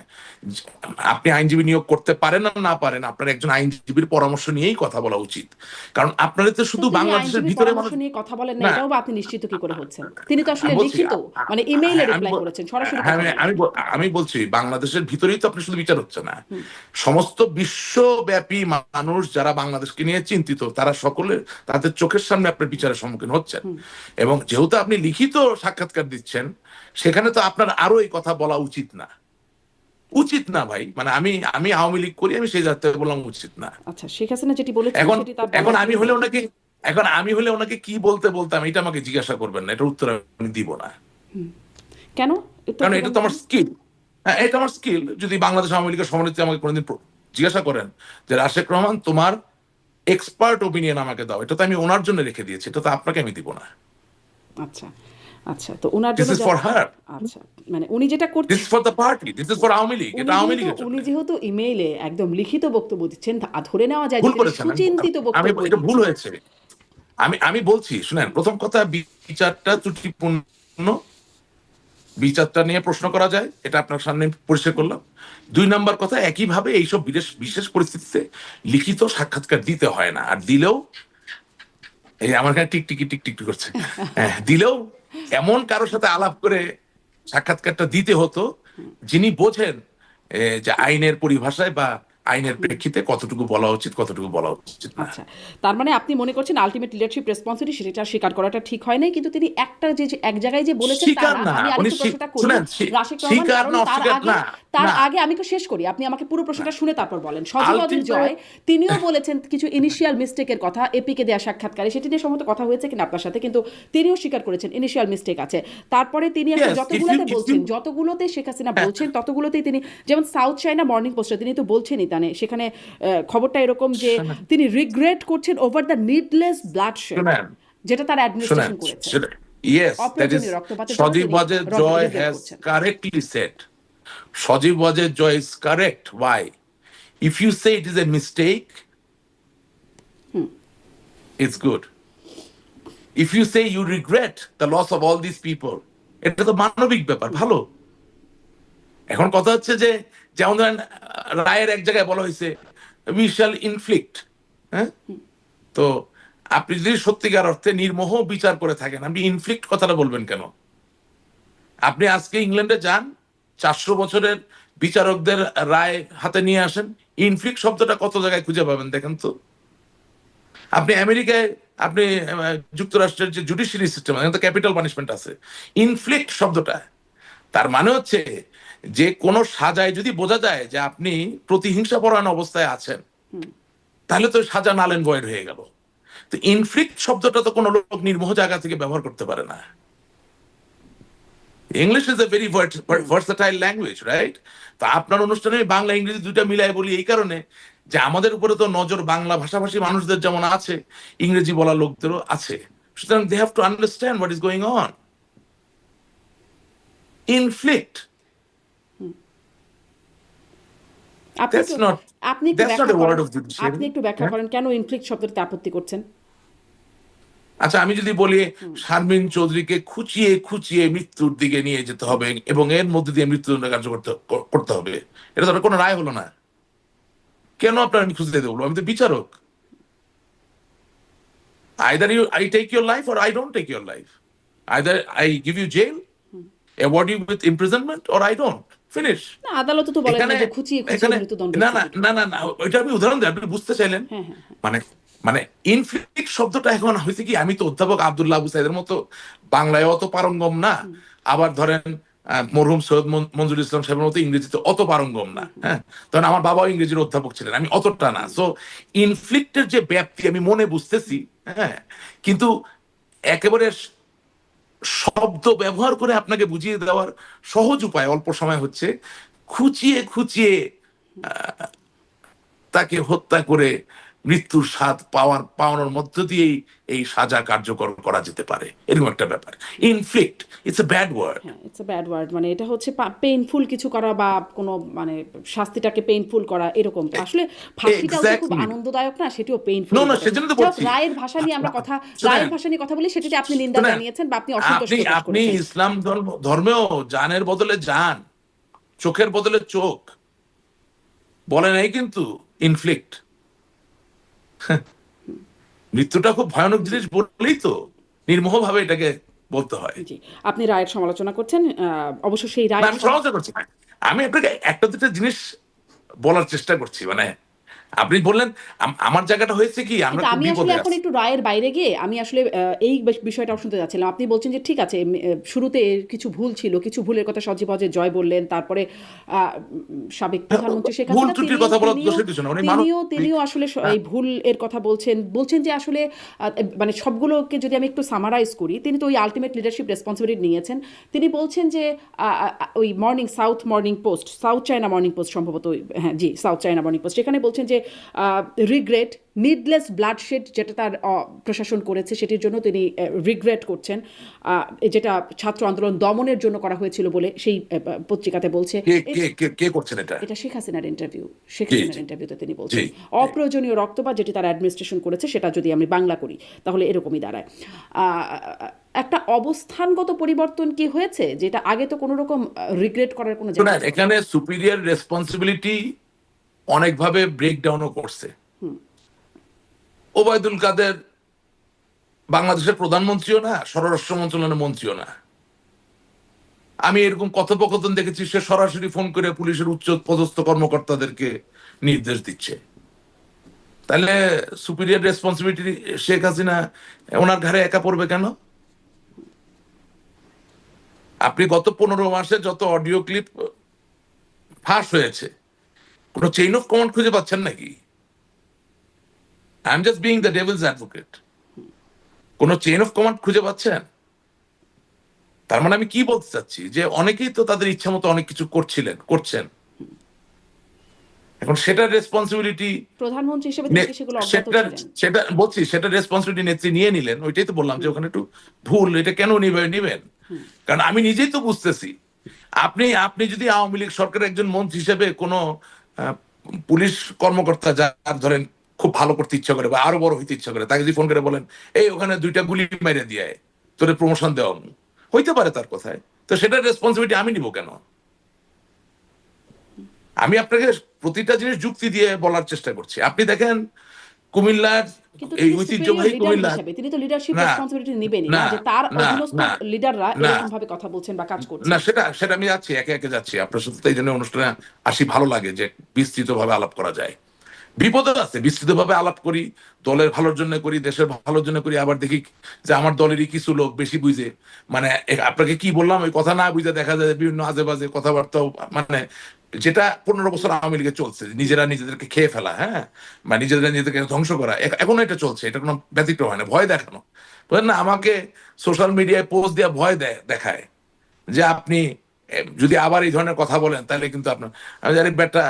আপনি আইনজীবী নিয়োগ করতে পারেন না না পারেন, আপনার একজন আইনজীবীর পরামর্শ নিয়েই কথা বলা উচিত। কারণ আপনারা তো তো শুধু তিনি বাংলাদেশের আইনজীবীর ভিতরে পরামর্শ মানুষ নিয়ে কথা বলেন না, না। এটাও বা আপনি নিশ্চিত কি করে হচ্ছেন? তিনি তো আসলে আমি বলছি লিখিত, মানে ইমেইলে হ্যাঁ, রিপ্লাই করেছেন, সরাসরি হ্যাঁ, কথা বলেন নাই। আমি বলছি বাংলাদেশের ভিতরেই তো আপনি শুধু বিচার হচ্ছে না, হুম, সমস্ত বিশ্বব্যাপী মানুষ যারা বাংলাদেশকে নিয়ে চিন্তিত তারা সকলে তাদের চোখের সামনে আপনার বিচারের সম্মুখীন হচ্ছেন। হুম। এবং যেহেতু আপনি লিখিত সাক্ষাৎকার দিচ্ছেন সেখানে তো আপনার আরো এই কথা বলা উচিত না, উচিত না ভাই। মানে আমি আওয়ামী লীগ করি, আমি সেই যাত্রায় বললাম উচিত না। আচ্ছা, শেখ হাসিনা যেটি বলেছেন এখন সেটি তার এখন বলার আমি হলে ওনাকে কি বলতে বলতাম এটা আমাকে জিজ্ঞাসা করবেন না, এটা উত্তর আমি দিব না। কেন? কারণ এটা তো আমার স্কিল। হ্যাঁ, এটা আমার স্কিল। যদি বাংলাদেশ আওয়ামী লীগের সভানেত্রী আমাকে কোনোদিন জিজ্ঞাসা করেন যে রাশেক রহমান তোমার এক্সপার্ট ওপিনিয়ন আমাকে দাও, এটা তো আমি ওনার জন্য রেখে দিয়েছি, এটা তো আপনাকে আমি দিব না। আচ্ছা, আচ্ছা, তো ওনার দিস জন্য ইজ ফর হার, আচ্ছা, মানে উনি যেটা দিস করছেন, is for the party, this is for Awami League, এটা আওয়ামী লীগের জন্য। উনি যেহেতু ইমেইলে একদম লিখিত বক্তব্য দিচ্ছেন, ধরে নেওয়া যায় যে ভুল তিনি করেছেন, সুচিন্তিত আমি বক্তব্য এটা ভুল দিচ্ছেন। হয়েছে। আমি বলছি শুনেন, প্রথম কথা বিচারটা ত্রুটিপূর্ণ, বিচারটা নিয়ে প্রশ্ন করা যায়, এটা আপনার সামনে পরিষ্কার করলাম। 2 নাম্বার কথা, একইভাবে এইসব বিশেষ পরিস্থিতিতে লিখিত সাক্ষাৎকার দিতে হয় না, আর দিলেও এই আমার কাছে টিকটিকি করছে, হ্যাঁ, দিলেও এমন কারোর সাথে আলাপ করে সাক্ষাৎকারটা দিতে হতো যিনি বোঝেন যে আইনের পরিভাষায় বা আইনের প্রেক্ষিতে কতটুকু বলা উচিত কতটুকু বলা উচিত না। আচ্ছা, তার মানে আপনি মনে করছেন আলটিমেট লিডারশিপ রেসপন্সিবিলিটি সেটা স্বীকার করাটা ঠিক হয় নাই, কিন্তু তিনি একটা যে এক জায়গায় যে বলেছেন তা স্বীকার না। না, আমি উনি আরেকটু প্রশ্নটা করি শুনেন, রাশিক রহমান, স্বীকার কারণ না অস্বীকার না, তার না আগে আমি একটু শেষ করি, আপনি আমাকে পুরো প্রশ্নটা শুনে তারপর বলেন। সজীব অজয় আলটিমেট তিনিও বলেছেন কিছু ইনিশিয়াল মিস্টেকের কথা, এপিকে দেওয়া সাক্ষাৎকারে সেটি নিয়ে সম্ভবত কথা হয়েছে কিনা আপনার সাথে, কিন্তু তিনিও স্বীকার করেছেন ইনিশিয়াল মিস্টেক আছে। তারপরে তিনি আসলে Yes, যতগুলোতে শেখ হাসিনা বলছেন ততগুলোতেই তিনি, যেমন সাউথ চায়না মর্নিং পোস্টে তিনি তো বলছেনই, সেখানে খবরটা এরকম যে তিনি রিগ্রেট করছেন ওভার দ্য নিডলেস ব্লাডশেড, শুনেন যেটা তার শুনেন অ্যাডমিনিস্ট্রেশন করেছে। yes, that is অপ্রয়োজনীয় রক্তপাতের জন্য Sajib তিনি Wajed Joy regret has করছেন। correctly said. Sajib Wajed Joy is correct. Why? If you say it is a mistake, it's good. If you say you regret the loss of all these people, এটা তো মানবিক ব্যাপার, ভালো। এখন কথা হচ্ছে যে যেমন ধরেন রায়ের এক জায়গায় বলা হয়েছে we shall inflict, হ্যাঁ, তো আপনি যদি সত্যিকার অর্থে নির্মোহ বিচার করে থাকেন আপনি ইনফ্লিক্ট কথাটা বলবেন কেন? আপনি আজকে ইংল্যান্ডে যান, 400 বছরের বিচারকদের রায় হাতে নিয়ে আসেন, ইনফ্লিক্ট শব্দটা কত জায়গায় খুঁজে পাবেন দেখেন তো। আপনি আমেরিকায়, আপনি যুক্তরাষ্ট্রের যে জুডিশিয়ারি সিস্টেম, এখানে তো ক্যাপিটাল পানিশমেন্ট আছে। ইনফ্লিক্ট শব্দটা তার মানে হচ্ছে যে কোনো সাজায় যদি বোঝা যায় যে আপনি প্রতিহিংসা পরায়ণ অবস্থায় আছেন, তাহলে তো সাজা নাল এন্ড ভয়েড হয়ে গেল। তো ইনফ্লিক্ট শব্দটা তো কোনো লোক নির্মোহ জায়গা থেকে ব্যবহার করতে পারে না। English is a very versatile language, right? তো আপনার অনুষ্ঠানে বাংলা ইংরেজি দুইটা মিলাই বলি এই কারণে যে আমাদের উপরে তো নজর বাংলা ভাষাভাষী মানুষদের যেমন আছে, ইংরেজি বলা লোকদেরও আছে। সুতরাং they have to understand what is going on. Inflict, that's not আপনি একটু that's not ব্যাখ্যা a word করেন, of judiciary. আপনি একটু ব্যাখ্যা করেন কেন ইনফ্লিক্ট শব্দটাতে আপত্তি করছেন। আচ্ছা, আমি যদি বলি শারমিন চৌধুরীকে খুঁচিয়ে খুঁচিয়ে মৃত্যুর দিকে নিয়ে যেতে হবে এবং এর মধ্যে দিয়ে মৃত্যুদণ্ড কার্যকর করতে হবে, এটা তো কোনো রায় হলো না। কেন আপনার আমি খুঁজতে দেবো? আমি তো বিচারক। either I take your life or I don't take your life. Either I give you jail, award you with imprisonment, or I don't. Finish. না, আদালত তো বলেন না এখানে যে খুঁচিয়ে এখানে মৃত্যুদণ্ড না দিতে না হবে। না না না ওইটা আমি উদাহরণ দিই, আপনি বুঝতে চাইলেন। হ্যাঁ, হ্যাঁ, মানে মানে ইনফ্লিক্ট শব্দটা এখন হয়েছে কি, আমি তো অধ্যাপক আব্দুল্লাহ আবু সাইদের মতো বাংলায় অত পারঙ্গম না, আবার ধরেন মরহুম সৈয়দ মঞ্জুর ইসলাম সাহেবের মতো ইংরেজিতে অত পারঙ্গম না, হ্যাঁ, তখন আমার বাবাও ইংরেজির অধ্যাপক ছিলেন, আমি অতটা না। সো ইনফ্লিক্টের যে ব্যাপ্তি আমি মনে বুঝতেছি, হ্যাঁ, কিন্তু একেবারে শব্দ ব্যবহার করে আপনাকে বুঝিয়ে দেওয়ার সহজ উপায় অল্প সময় হচ্ছে খুঁচিয়ে খুঁচিয়ে তাকে হত্যা করে মৃত্যুর স্বাদ পাওয়ানোর মধ্য দিয়েই এই সাজা কার্যকর করা যেতে পারে, এরকম একটা ব্যাপার। Inflict, it's a bad word. হ্যাঁ, ইটস আ ব্যাড ওয়ার্ড, মানে এটা হচ্ছে পেইনফুল কিছু করা বা কোনো মানে শাস্তিটাকে পেইনফুল করা এরকম। আসলে ফাঁসিটাও তো খুব এক্স্যাক্টলি। আনন্দদায়ক না, সেটিও পেইনফুল নো না, বটে। সেজন্য তো যাই হোক, বলছি। রায়ের ভাষা নিয়ে আমরা কথা, রায়ের শোনেন, ভাষা নিয়ে কথা বলি, সেটাতে আপনি নিন্দা শোনেন, জানিয়েছেন বা আপনি অসন্তোষ আপনি প্রকাশ আপনি করেছেন। ইসলাম ধর্মেও জানের বদলে জান, চোখের বদলে চোখ বলে নাই কিন্তু ইনফ্লিক্ট। মৃত্যুটা খুব ভয়ানক জিনিস বলেই তো নির্মোহভাবে এটাকে বলতে হয়। জি, আপনি রায়ের সমালোচনা করছেন। অবশ্য সেই না, রায়ের আমি সমালোচনা করছি না। আমি আপনাকে একটা দুটো জিনিস বলার চেষ্টা করছি। মানে আপনি বললেন আমার জায়গাটা হয়েছে কি, আমরা কিন্তু খুব আমি আসলে বিপদে এখন আছি। একটু রায়ের বাইরে গিয়ে আমি আসলে এই বিষয়টাও শুনতে যাচ্ছিলাম। আপনি বলছেন যে ঠিক আছে, শুরুতে এর কিছু ভুল ছিল, কিছু ভুলের কথা সজীব ওয়াজেদ জয় বললেন। তারপরে সাবেক প্রধানমন্ত্রী শেখ ভুল হাসিনা ত্রুটির কথা বলা দোষের কিছু না, উনি মানবিক। তিনিও আসলে হ্যাঁ, এই ভুল এর কথা বলছেন যে আসলে মানে সবগুলোকে যদি আমি একটু সামারাইজ করি, তিনি তো ওই আলটিমেট লিডারশিপ রেসপন্সিবিলিটি নিয়েছেন। তিনি বলছেন যে ওই সাউথ চায়না মর্নিং পোস্ট সম্ভবত, হ্যাঁ জি, সাউথ চায়না মর্নিং পোস্ট, সেখানে বলছেন যে রিগ্রেট নিডলেস ব্লাডশেড যেটা তার প্রশাসন করেছে সেটির জন্য তিনি রিগ্রেট করছেন, যেটা ছাত্র আন্দোলন দমনের জন্য করা হয়েছিল বলে সেই পত্রিকাতে বলছে। কে কে কে কে করছেন এটা? এটা শেখ হাসিনার ইন্টারভিউ, শেখ জি হাসিনার জি ইন্টারভিউতে তিনি জি বলছেন জি। অপ্রয়োজনীয় রক্তপাত যেটি তার অ্যাডমিনিস্ট্রেশন করেছে, সেটা যদি আমি বাংলা করি তাহলে এরকমই দাঁড়ায়। একটা অবস্থানগত পরিবর্তন কি হয়েছে, যেটা আগে তো কোনো রকম রিগ্রেট করার কোনো জায়গা শোনেন, ছিল না। এখানে সুপিরিয়র রেসপন্সিবিলিটি অনেকভাবে ব্রেকডাউনও করছে। ওবায়দুল কাদের বাংলাদেশের প্রধানমন্ত্রীও না, স্বরাষ্ট্র মন্ত্রণালয়ের মন্ত্রীও না। আমি এরকম কথোপকথন দেখেছি, সে সরাসরি ফোন করে পুলিশের উচ্চ পদস্থ কর্মকর্তাদেরকে নির্দেশ দিচ্ছে। তাহলে সুপিরিয়র রেসপন্সিবিলিটি শেখ হাসিনা ওনার ঘাড়ে একা পড়বে কেন? আপনি গত 15 মাসে যত অডিও ক্লিপ ফাঁস হয়েছে, কোনো চেইন অফ কমান্ড খুঁজে পাচ্ছেন নাকি? I am just being the Devil's advocate. কোনো চেইন অফ কমান্ড খুঁজে পাচ্ছেন? তার মানে আমি কি বলতে চাচ্ছি, যে অনেকেই তো তাদের ইচ্ছা মতো অনেক কিছু করছেন। এখন সেটার রেসপন্সিবিলিটি প্রধানমন্ত্রী হিসেবে তিনি কি সেগুলো অজ্ঞাত সেটা ছিলেন? সেটা বলছি, সেটা রেসপন্সিবিলিটি নেত্রী নিয়ে নিলেন। ওইটাই তো বললাম যে ওখানে একটু ভুল, এটা কেন নিবেন? কারণ আমি নিজেই তো বুঝতেছি, আপনি আপনি যদি আওয়ামী লীগ সরকারের একজন মন্ত্রী হিসেবে কোনো আহ, পুলিশ কর্মকর্তা যার ধরেন খুব ভালো করতে ইচ্ছা করে বা আরো বড় হইতে ইচ্ছা করে, তাকে যদি ফোন করে বলেন এই ওখানে 2টা গুলি মেরে দিয়ে তোরে প্রমোশন দেওয়া, হইতে পারে তার কথায়, তো সেটার রেসপন্সিবিলিটি আমি নিব কেন? আমি আপনাকে প্রতিটা জিনিস যুক্তি দিয়ে বলার চেষ্টা করছি। আপনি দেখেন কুমিল্লার কিন্তু এই তিনি সুপিরিয়র ঐতিহ্যবাহী লিডার কুমিল্লার, হিসেবে তিনি তো লিডারশিপ না রেসপন্সিবিলিটি নেবেনই না, না যে তার না অধীনস্থ না লিডাররা না এরকম ভাবে কথা বলছেন বা কাজ না, করছেন। সেটা সেটা আমি যাচ্ছি, একে একে যাচ্ছি। আপনার সাথে তো এই জন্য অনুষ্ঠানে আসি, ভালো লাগে যে বিস্তৃত ভাবে আলাপ করা যায়। বিপদ আছে, বিস্তৃত ভাবে আলাপ করি, দলের ভালোর জন্য করি, দেশের ভালোর জন্য করি, আবার দেখি যে আমার দলেরই কিছু লোক বেশি বুঝে, মানে আপনাকে কি বললাম ওই কথা না বুঝে দেখা যায় বিভিন্ন আজে বাজে কথাবার্তাও, মানে যেটা 15 বছর আওয়ামী লীগে চলছে, নিজেরা নিজেদেরকে খেয়ে ফেলা, হ্যাঁ, বা নিজেরা নিজেদেরকে ধ্বংস করা, এখনো এটা চলছে, এটা কোনো ব্যতিক্রম হয় না। ভয় দেখানো, বুঝলেন না, আমাকে সোশ্যাল মিডিয়ায় পোস্ট দিয়ে ভয় দেখায় যে আপনি যদি আবার এই ধরনের কথা বলেন তাহলে কিন্তু আপনার, আমি জানি বেটা,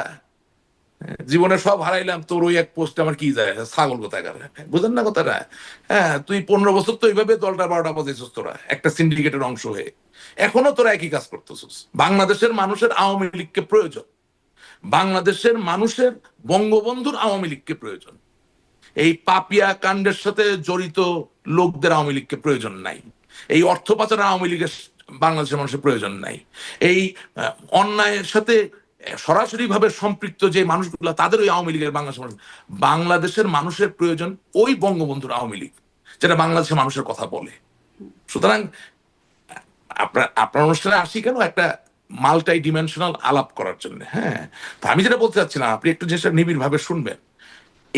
জীবনে সব হারাইলাম, তোর ওই এক পোস্ট আমার কি যায়, ছাগল কোথায় গেল, বুঝলেন না কথাটা? হ্যাঁ, তুই 15 বছর তো এইভাবে দলটা 12টা বাজাইছিস, তোরা একটা সিন্ডিকেটের অংশ হয়ে এখনো তোরা একই কাজ করতেছিস। বাংলাদেশের মানুষের আওয়ামী লীগকে প্রয়োজন, বাংলাদেশের মানুষের বঙ্গবন্ধুর আওয়ামী লীগকে প্রয়োজন। এই পাপিয়া কাণ্ডের সাথে জড়িত লোকদের আওয়ামী লীগকে প্রয়োজন নাই। এই অর্থ পাচারের আওয়ামী লীগের বাংলাদেশের মানুষের প্রয়োজন নাই। এই অন্যায়ের সাথে সরাসরি ভাবে সম্পৃক্ত যে মানুষগুলো, তাদের ওই আওয়ামী লীগের বাংলাদেশের মানুষের প্রয়োজন ওই বঙ্গবন্ধুর আওয়ামী লীগ, যেটা বাংলাদেশের মানুষের কথা বলে। সুতরাং আপনার আপনার অনুষ্ঠানে আসি কেন, একটা মাল্টি ডিমেনশনাল আলাপ করার জন্য। হ্যাঁ, তো আমি যেটা বলতে চাচ্ছিলাম, আপনি একটু জিনিসটা নিবিড় ভাবে শুনবেন।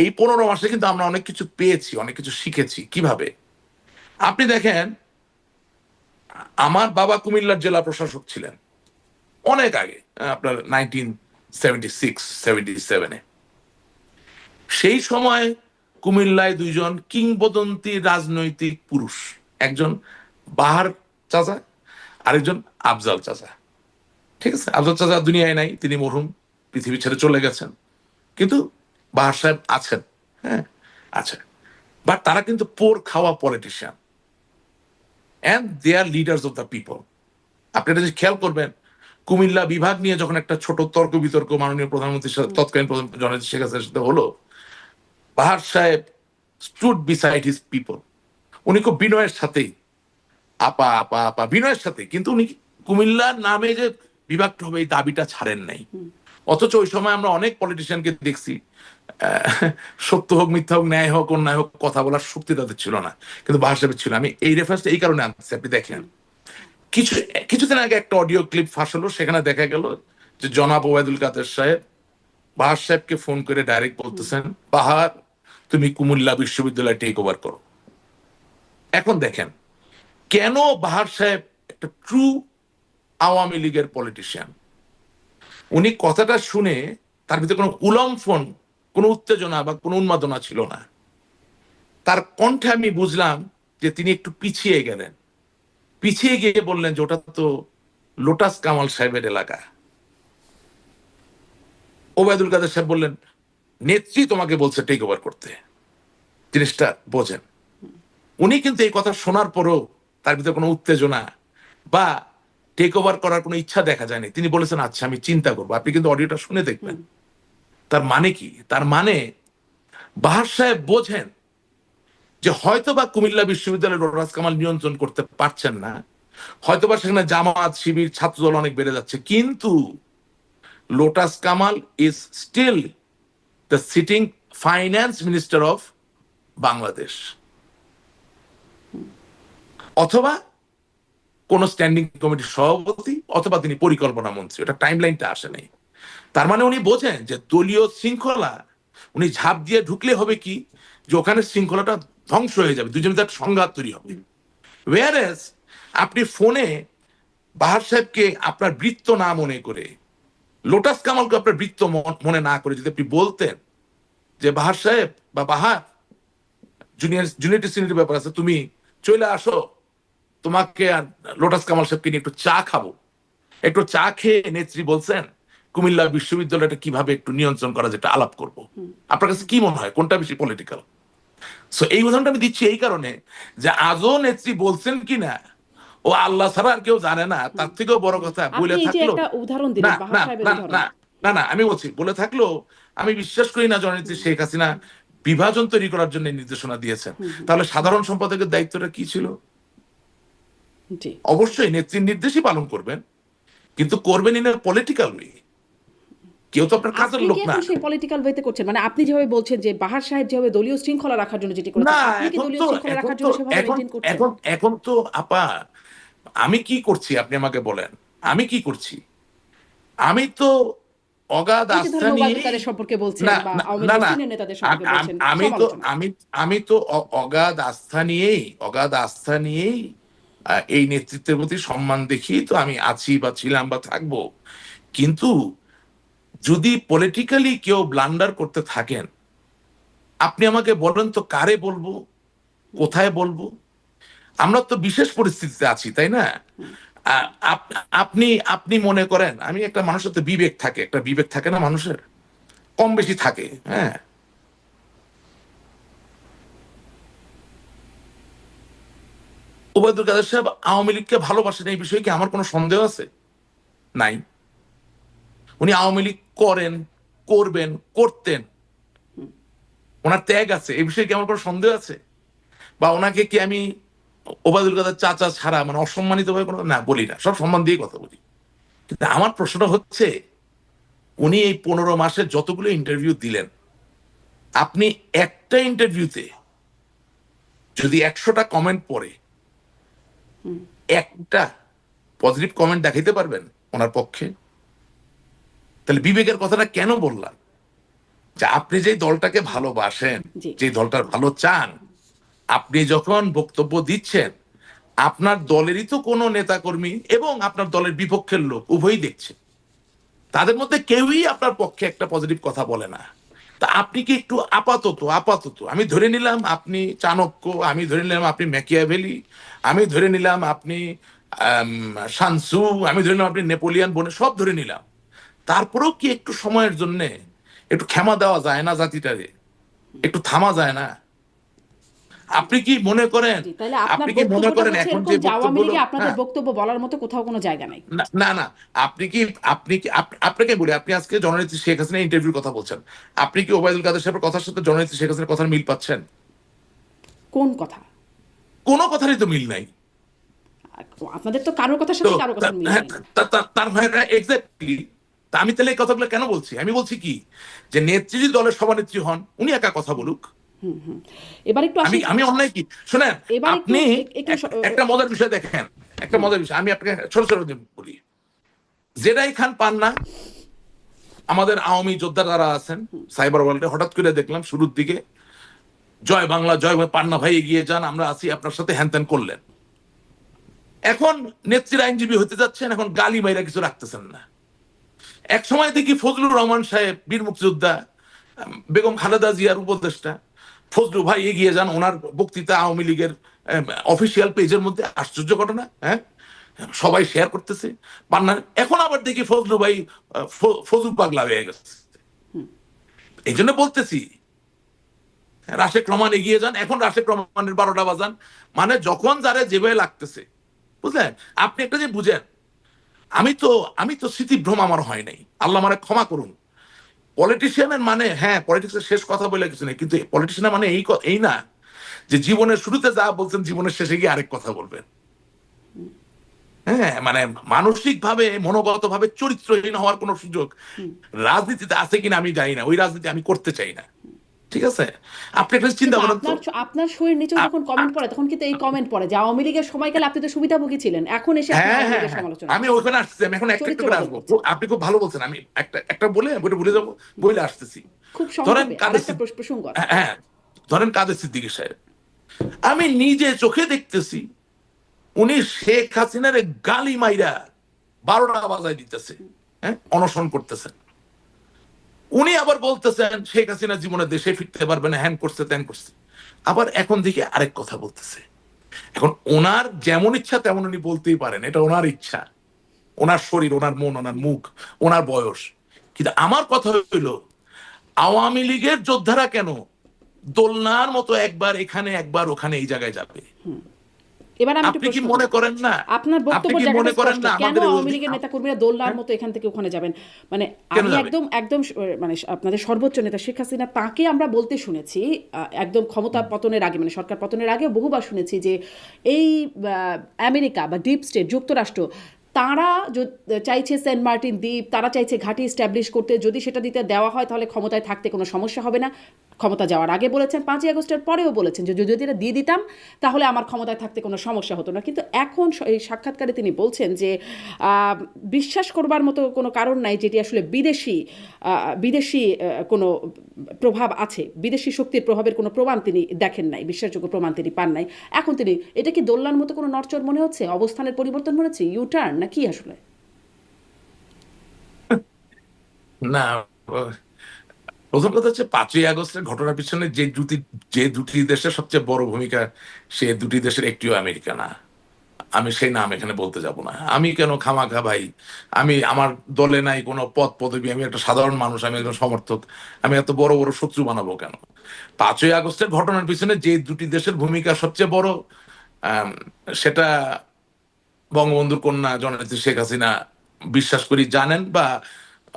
এই 15 মাসে কিন্তু আমরা অনেক কিছু পেয়েছি, অনেক কিছু শিখেছি। কিভাবে? আপনি দেখেন, আমার বাবা কুমিল্লার জেলা প্রশাসক ছিলেন অনেক আগে, আপনার 1976-77-এ। সেই সময় কুমিল্লায় 2জন কিংবদন্তি রাজনৈতিক পুরুষ, একজন বাহার চাচা, আরেকজন আফজাল চাচা। ঠিক আছে, আফজাল চাচা দুনিয়ায় নাই, তিনি মরহুম, পৃথিবী ছেড়ে চলে গেছেন, কিন্তু বাহার সাহেব আছেন। হ্যাঁ, আচ্ছা, বাট তারা কিন্তু পোর খাওয়া politician and they are leaders of the people. আপনি এটা যদি খেয়াল করবেন, কুমিল্লা বিভাগ নিয়ে যখন একটা ছোট তর্ক বিতর্ক মাননীয় প্রধানমন্ত্রীর সাথে, তৎকালীন প্রধানমন্ত্রী জননেত্রী শেখ হাসিনার সাথে হলো, বাহার সাহেব স্টুড বিসাইড হিজ পিপল। উনি খুব বিনয়ের সাথেই আপা আপা আপা বিনয়ের সাথে, কিন্তু উনি কুমিল্লার নামে যে বিভাগটা হবে এই দাবিটা ছাড়েন নাই। অথচ ওই সময় আমরা অনেক পলিটিশিয়ানকে দেখছি, সত্য হোক মিথ্যা হোক ন্যায় হোক অন্যায় হোক কথা বলার শক্তি তাদের ছিল না, কিন্তু বাহার সাহেবের ছিল। আমি এই রেফারেন্সটা এই কারণে আনছি, আপনি দেখেন কিছুদিন আগে একটা অডিও ক্লিপ ফাঁস হলো, সেখানে দেখা গেল যে জনাব ওবায়দুল কাদের সাহেব বাহার সাহেবকে ফোন করে ডাইরেক্ট বলতেছেন, বাহার তুমি কুমিল্লা বিশ্ববিদ্যালয় টেক ওভার করো। এখন দেখেন কেন বাহার সাহেব একটা ট্রু আওয়ামী লীগের পলিটিশিয়ান, উনি কথাটা শুনে তার ভিতরে কোনো উলম্ফন, কোনো উত্তেজনা বা কোনো উন্মাদনা ছিল না। তার কণ্ঠে আমি বুঝলাম যে তিনি একটু পিছিয়ে গেলেন, পিছিয়ে গিয়ে বললেন যে ওটা তো লোটাস কামাল সাহেবের এলাকা। ওবায়দুল কাদের সাহেব বললেন, নেত্রী তোমাকে বলছে টেক ওভার করতে, জিনিসটা বোঝেন। উনি কিন্তু এই কথা শোনার পরও তার ভিতরে কোনো উত্তেজনা বা টেক ওভার করার কোনো ইচ্ছা দেখা যায়নি। তিনি বলেছেন আচ্ছা আমি চিন্তা করবো। আপনি কিন্তু অডিওটা শুনে দেখবেন। তার মানে কি? তার মানে বাহার সাহেব বোঝেন যে হয়তোবা কুমিল্লা বিশ্ববিদ্যালয়ের লোটাস কামাল নিয়ন্ত্রণ করতে পারছেন না, হয়তোবা সেখানে জামাত শিবির ছাত্রদল অনেক বেড়ে যাচ্ছে, কিন্তু Lotus Kamal is still the sitting finance minister of Bangladesh, অথবা কোন স্ট্যান্ডিং কমিটির সভাপতি, অথবা তিনি পরিকল্পনা মন্ত্রী। ওটা টাইম লাইনটা আসে নাই। তার মানে উনি বোঝেন যে দলীয় শৃঙ্খলা উনি ঝাঁপ দিয়ে ঢুকলে হবে কি, যে ওখানে শৃঙ্খলাটা ধ্বংস হয়ে যাবে, দুজনের একটা সংঘাত তৈরি হবে। ওয়ারেস আপনি ফোনে বাহার সাহেবকে আপনার বৃত্ত না মনে করে, লোটাস কামালকে আপনার বৃত্ত মনে না করে যদি আপনি বলতেন যে বাহার সাহেব বা বাহার, জুনিয়র সিনিয়র ব্যাপার আছে, তুমি চলে আসো, তোমাকে আর লোটাস কামাল সাহেবকে নিয়ে একটু চা খাবো। একটু চা খেয়ে নেত্রী বলছেন কুমিল্লা বিশ্ববিদ্যালয়টা কিভাবে একটু নিয়ন্ত্রণ করা যেটা আলাপ করব। আপনার কাছে কি মনে হয় কোনটা বেশি পলিটিক্যাল? সো এই উদাহরণটা আমি দিচ্ছি এই কারণে যে আজও নেত্রী বলছেন কিনা ও আল্লাহ ছাড়া আর কেউ জানে না। তার থেকেও বড় কথা বলে থাকলো না না না না না না আমি বলছি বলে থাকলো, আমি বিশ্বাস করি না জননেত্রী শেখ হাসিনা বিভাজন তৈরি করার জন্য নির্দেশনা দিয়েছেন। তাহলে সাধারণ সম্পাদকের দায়িত্বটা কি ছিল? অবশ্যই নেত্রীর নির্দেশই পালন করবেন, কিন্তু করবেন ইন পলিটিক্যাল ওয়ে। কেউ তো আপনার কাজের লোক না। সেই পলিটিক্যাল ওয়েতে করছেন, মানে আপনি যেভাবে বলছেন যে বাহার সাহেব যেভাবে দলীয় শৃঙ্খলা রাখার জন্য যেটি করেছেন, আপনি কি দলীয় শৃঙ্খলা রাখার জন্য সেভাবে মেইনটেইন করছেন? এখন তো আপা আমি কি করছি আপনি আমাকে বলেন, আমি কি করছি? আমি তো অগাধ আস্থা নিয়ে সম্পর্কে বলছেন বা আওয়ামী লীগের সিনিয়র নেতাদের সম্পর্কে বলছেন, আমি তো অগাধ আস্থা নিয়েই এই নেতৃত্বের প্রতি সম্মান দেখিয়ে তো আমি আছি বা ছিলাম বা থাকবো। কিন্তু যদি পলিটিক্যালি কেউ ব্লান্ডার করতে থাকেন, আপনি আমাকে বলেন তো কারে বলবো, কোথায় বলবো? আমরা তো বিশেষ পরিস্থিতিতে আছি, তাই না? আপনি আপনি মনে করেন আমি একটা মানুষের তো বিবেক থাকে, একটা বিবেক থাকে না মানুষের, কম বেশি থাকে। হ্যাঁ, ওবায়দুল কাদের সাহেব আওয়ামী লীগকে ভালোবাসেন এই বিষয়ে কি আমার কোনো সন্দেহ আছে? নাই। উনি আওয়ামী লীগ করেন, করবেন, করতেন, ওনার ত্যাগ আছে, এই বিষয়ে কি আমার কোনো সন্দেহ আছে? বা ওনাকে কি আমি ওবায়দুল কাদের চাচা ছাড়া মানে অসম্মানিত ভাবে কোনো না বলি না, সব সম্মান দিয়ে কথা বলি। কিন্তু আমার প্রশ্নটা হচ্ছে উনি এই 15 মাসে যতগুলো ইন্টারভিউ দিলেন, আপনি একটা ইন্টারভিউতে যদি 100টা কমেন্ট পড়ে একটা পজিটিভ কমেন্ট দেখাইতে পারবেন ওনার পক্ষে? তাহলে বিবেকের কথাটা কেন বললাম? যে আপনি যে দলটাকে ভালোবাসেন, যে দলটার ভালো চান, আপনি যখন বক্তব্য দিচ্ছেন আপনার দলেরই তো কোনো নেতাকর্মী এবং আপনার দলের বিপক্ষের লোক উভয়ই দেখছে, তাদের মধ্যে কেউই আপনার পক্ষে একটা পজিটিভ কথা বলে না। তা আপনি কি একটু আপাতত আমি ধরে নিলাম আপনি চাণক্য, আমি ধরে নিলাম আপনি ম্যাকিয়াভেলি, আমি ধরে নিলাম আপনি শানসু, আমি ধরে নিলাম আপনি নেপোলিয়ান বনে, সব ধরে নিলাম, তারপরেও কি একটু সময়ের জন্য একটু ক্ষমা দেওয়া যায় না জাতিটারে? একটু থামা যায় না? আপনি কি মনে করেন, জি, তাহলে আপনার আপনি কি মনে বক্তব্যটা করেন হচ্ছে এখন এরকম যে যে আওয়ামী বক্তব্যগুলো, লীগে আপনাদের হ্যাঁ, বক্তব্য বলার মতো কোথাও কোনো জায়গা নাই। না না না, আপনাকে বলি, আপনি আজকে জননেত্রী শেখ হাসিনা ইন্টারভিউর কথা বলছেন, আপনি কি ওবায়দুল কাদের সাহেবের কথার সাথে জননেত্রী শেখ হাসিনার কথার মিল পাচ্ছেন? কোন কথা? কোনো কথারই তো মিল নাই। আপনাদের তো কারোর কথার তো সাথে কারোর কথার মিল হ্যাঁ, নেই। তার ভাইরা এক্স্যাক্টলি। তা আমি তাহলে এই কথাগুলো কেন বলছি? আমি বলছি কি, যে নেত্রী যদি দলের সভানেত্রী হন, উনি একা কথা বলুক। এবার একটু আমি আসি, আমি অন্যায় কি? শোনেন, এবার একটু আপনি একটু একটা মজার বিষয় দেখেন, একটা মজার বিষয় আমি আপনাকে ছোট ছোট বলি। জেডাই খান পান্না, আমাদের আওয়ামী যোদ্ধা যারা আছেন সাইবার ওয়ার্ল্ডে, হঠাৎ করে দেখলাম শুরুর দিকে জয় বাংলা, জয় পান্না ভাই এগিয়ে যান, আমরা আছি আপনার সাথে, হ্যান ত্যান করলেন। এখন নেত্রীর আইনজীবী হতে যাচ্ছেন, এখন গালি মাইরা কিছু রাখতেছেন না। এক সময় দেখি ফজলুর রহমান সাহেব, বীর মুক্তিযোদ্ধা, বেগম খালেদা জিয়ার উপদেষ্টা, ফজলু ভাই এগিয়ে যান, ওনার বক্তৃতা আওয়ামী লীগের অফিসিয়াল পেজের মধ্যে, আশ্চর্য ঘটনা, হ্যাঁ, সবাই শেয়ার করতেছে পান্না। এখন আবার দেখি ফজলু ভাই ফজলু পাগলা হয়ে গেছে। এই জন্য বলতেছি, রাশেক রহমান এগিয়ে যান, এখন রাশেক রহমানের 12টা বাজান, মানে যখন যারা যেভাবে লাগতেছে, বুঝলেন? আপনি একটা যে বুঝেন, আমি তো স্মৃতিভ্রম আমার হয় নাই, আল্লাহ আমারে ক্ষমা করুন। পলিটিশিয়ানের মানে, হ্যাঁ, পলিটিক্সের শেষ কথা বলে কিছু নেই, কিন্তু পলিটিশিয়ানের মানে এই না যে জীবনের শুরুতে যা বলছেন জীবনের শেষে গিয়ে আরেক কথা বলবেন। হ্যাঁ, মানে মানসিক ভাবে, মনোগত ভাবে চরিত্রহীন হওয়ার কোন সুযোগ রাজনীতিতে আছে কিনা আমি জানি না, ওই রাজনীতি আমি করতে চাই না। ঠিক আছে? আপনি একটা চিন্তা কিন্তু করেন তো, আপনার আপনার শরীর নিচেও আপ- যখন কমেন্ট আপ- পড়ে তখন কিন্তু এই কমেন্ট পড়ে যে আওয়ামী লীগের সময়কালে আপনি তো সুবিধাভোগী ছিলেন, এখন এসে আপনি হ্যাঁ আওয়ামী হ্যাঁ লীগের হ্যাঁ, সমালোচনা আমি করছেন, ওইখানে আসতেছি, আমি এখন একটা একটা করে চরিত্রবাদী আসবো। করছেন। আপনি খুব ভালো বলছেন, আমি একটা একটা বলে ওটা ভুলে যাবো, বলে আসতেছি। খুব ধরেন সংক্ষেপে আর কাদের একটা প্রসঙ্গ আছে। হ্যাঁ হ্যাঁ, ধরেন কাদের সিদ্দিকী সাহেব, আমি নিজে চোখে দেখতেছি উনি শেখ হাসিনার গালি মাইরা 12টা বাজায় দিতেছে, হ্যাঁ, অনশন করতেছেন। উনি আবার বলতেছেন শেখ হাসিনা জীবনে দেশে ফিরতে পারবে না, হ্যান করছে ত্যান করছে। আবার এখন দেখি আরেক কথা বলতেছে। এখন ওনার যেমন ইচ্ছা তেমন উনি বলতেই পারেন, এটা ওনার ইচ্ছা, ওনার শরীর, ওনার মন, ওনার মুখ, ওনার বয়স। কিন্তু আমার কথা হইল, আওয়ামী লীগের যোদ্ধারা কেন দোলনার মতো একবার এখানে একবার ওখানে এই জায়গায় যাবে? এবার আমি একটু আপনি কি প্রশ্ন মনে করি, করেন না, আপনার আপনি বক্তব্যের কি জায়গাটা মনে করেন স্পষ্ট, না কেন আমাদের আওয়ামী লীগের নেতাকর্মীরা দোলনার হ্যাঁ, মতো এখান থেকে ওখানে যাবেন? মানে কেন আমি যাবে? একদম একদম মানে আপনাদের সর্বোচ্চ নেতা শেখ হাসিনা, তাকে আমরা বলতে শুনেছি একদম ক্ষমতা পতনের আগে, মানে সরকার পতনের আগে বহুবার শুনেছি যে এই আমেরিকা বা ডিপ স্টেট যুক্তরাষ্ট্র, তারা চাইছে সেন্ট মার্টিন দ্বীপ, তারা চাইছে ঘাঁটি স্ট্যাবলিশ করতে, যদি সেটা দিতে দেওয়া হয় তাহলে ক্ষমতায় থাকতে কোনো সমস্যা হবে না। ক্ষমতা যাওয়ার আগে বলেছেন, 5ই আগস্টের পরেও বলেছেন যে যদি এটা দিয়ে দিতাম তাহলে আমার ক্ষমতায় থাকতে কোনো সমস্যা হতো না। কিন্তু এখন এই সাক্ষাৎকারে তিনি বলছেন যে বিশ্বাস করবার মতো কোনো কারণ নাই যেটি আসলে বিদেশি কোনো প্রভাব আছে, বিদেশি শক্তির প্রভাবের কোনো প্রমাণ তিনি দেখেন নাই, বিশ্বাসযোগ্য প্রমাণ তিনি পান নাই। এখন তিনি, এটা কি দোলনার মতো কোনো নড়চড় মনে হচ্ছে, অবস্থানের পরিবর্তন মনে হচ্ছে, ইউটার্ন না কি আসলে? না, প্রথম কথা হচ্ছে 5ই আগস্টের ঘটনার পিছনে যে দুটি দেশের সবচেয়ে বড় ভূমিকা, সে দুটি দেশের একটিও আমেরিকা না। আমি সেই নাম এখানে বলতে যাব না। আমি কেন খামাখা ভাই, আমার দলে নাই কোনো পদ পদবি, আমি একটা সাধারণ মানুষ, আমি একজন সমর্থক, আমি এত বড় বড় শত্রু বানাবো কেন? 5ই আগস্টের ঘটনার পিছনে যে দুটি দেশের ভূমিকা সবচেয়ে বড়, আম, সেটা বঙ্গবন্ধুর কন্যা জননেত্রী শেখ হাসিনা বিশ্বাস করি জানেন, বা